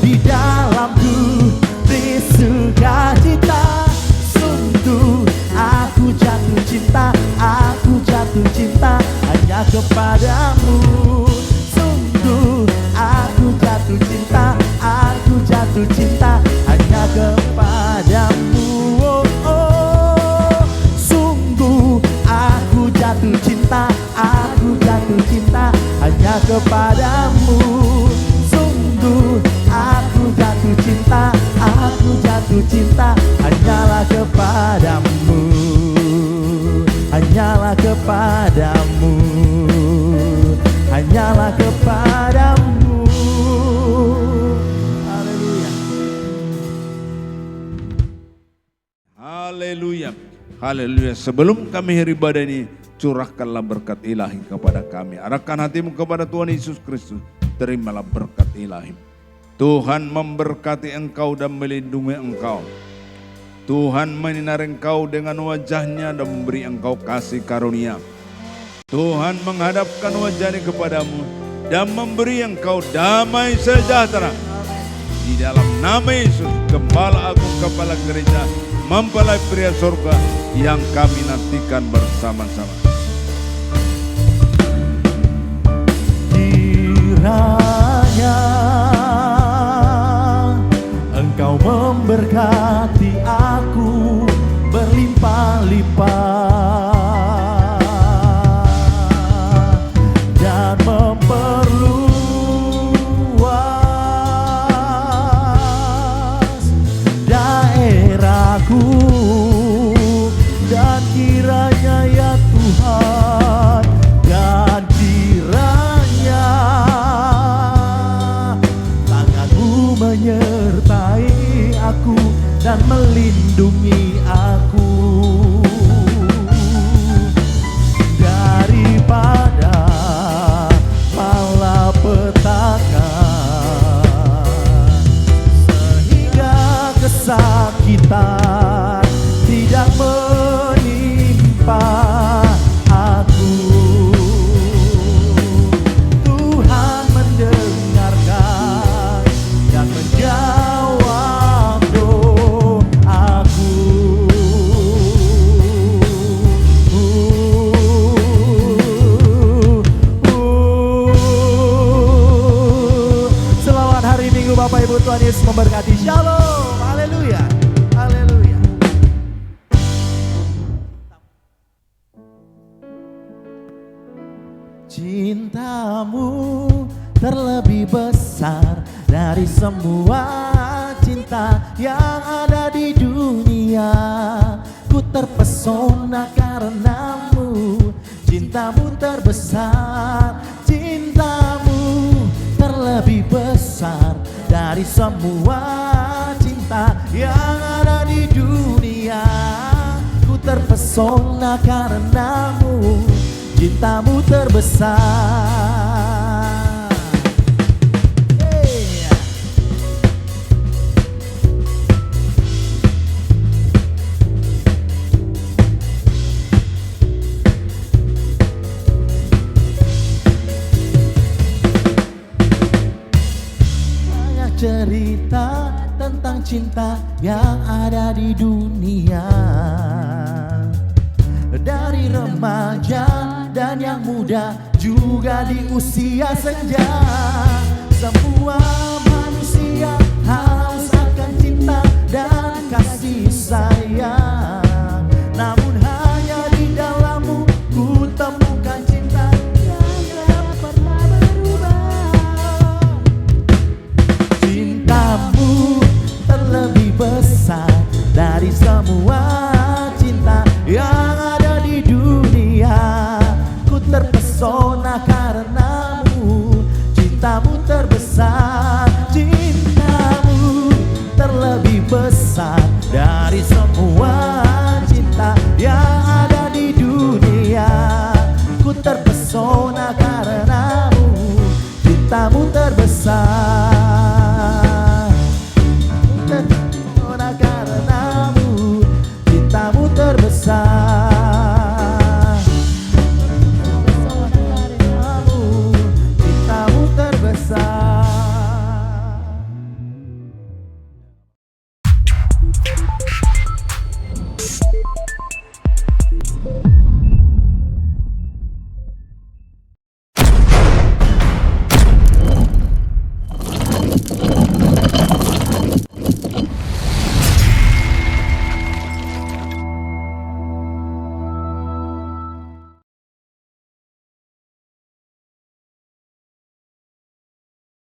Di dalamku beri sukacita. Sungguh aku jatuh cinta, aku jatuh cinta hanya kepadamu. Sungguh aku jatuh cinta, aku jatuh cinta hanya kepadamu. Oh, oh. Sungguh aku jatuh cinta, aku jatuh cinta hanya kepadamu. Sungguh aku jatuh cinta, aku jatuh cinta hanyalah kepadamu. Hanyalah kepadamu, hanyalah kepadamu. Haleluya. Haleluya. Haleluya. Sebelum kami hari ibadah ini, curahkanlah berkat ilahi kepada kami. Arahkan hatimu kepada Tuhan Yesus Kristus. Terimalah berkat ilahi. Tuhan memberkati engkau dan melindungi engkau. Tuhan menyinari engkau dengan wajahnya dan memberi engkau kasih karunia. Tuhan menghadapkan wajahnya kepadamu dan memberi engkau damai sejahtera. Di dalam nama Yesus, Gembala Agung Kepala Gereja, mempelai pria surga yang kami nantikan bersama-sama. Kiranya Engkau memberkati aku berlimpah-limpah dan memperluas daerahku, dan kiranya Tuhan Yesus memberkati. Shalom. Haleluya. Haleluya. Cintamu terlebih besar dari semua cinta yang ada di dunia. Ku terpesona karenamu, cintamu terbesar. Cintamu terlebih besar dari semua cinta yang ada di dunia. Ku terpesona karenamu, cintamu terbesar. Banyak cerita tentang cinta yang ada di dunia, dari remaja dan yang muda, juga di usia senja. Semua manusia haus akan cinta dan kasih sayang, namun hanya di dalammu ku temukan cinta yang tak pernah berubah. Cintamu terlebih besar dari semua cinta yang ada di dunia. Ku terpesona karenamu, cintamu terbesar. Cintamu terlebih besar dari semua cinta yang ada di dunia. Ku terpesona karenamu, cintamu terbesar.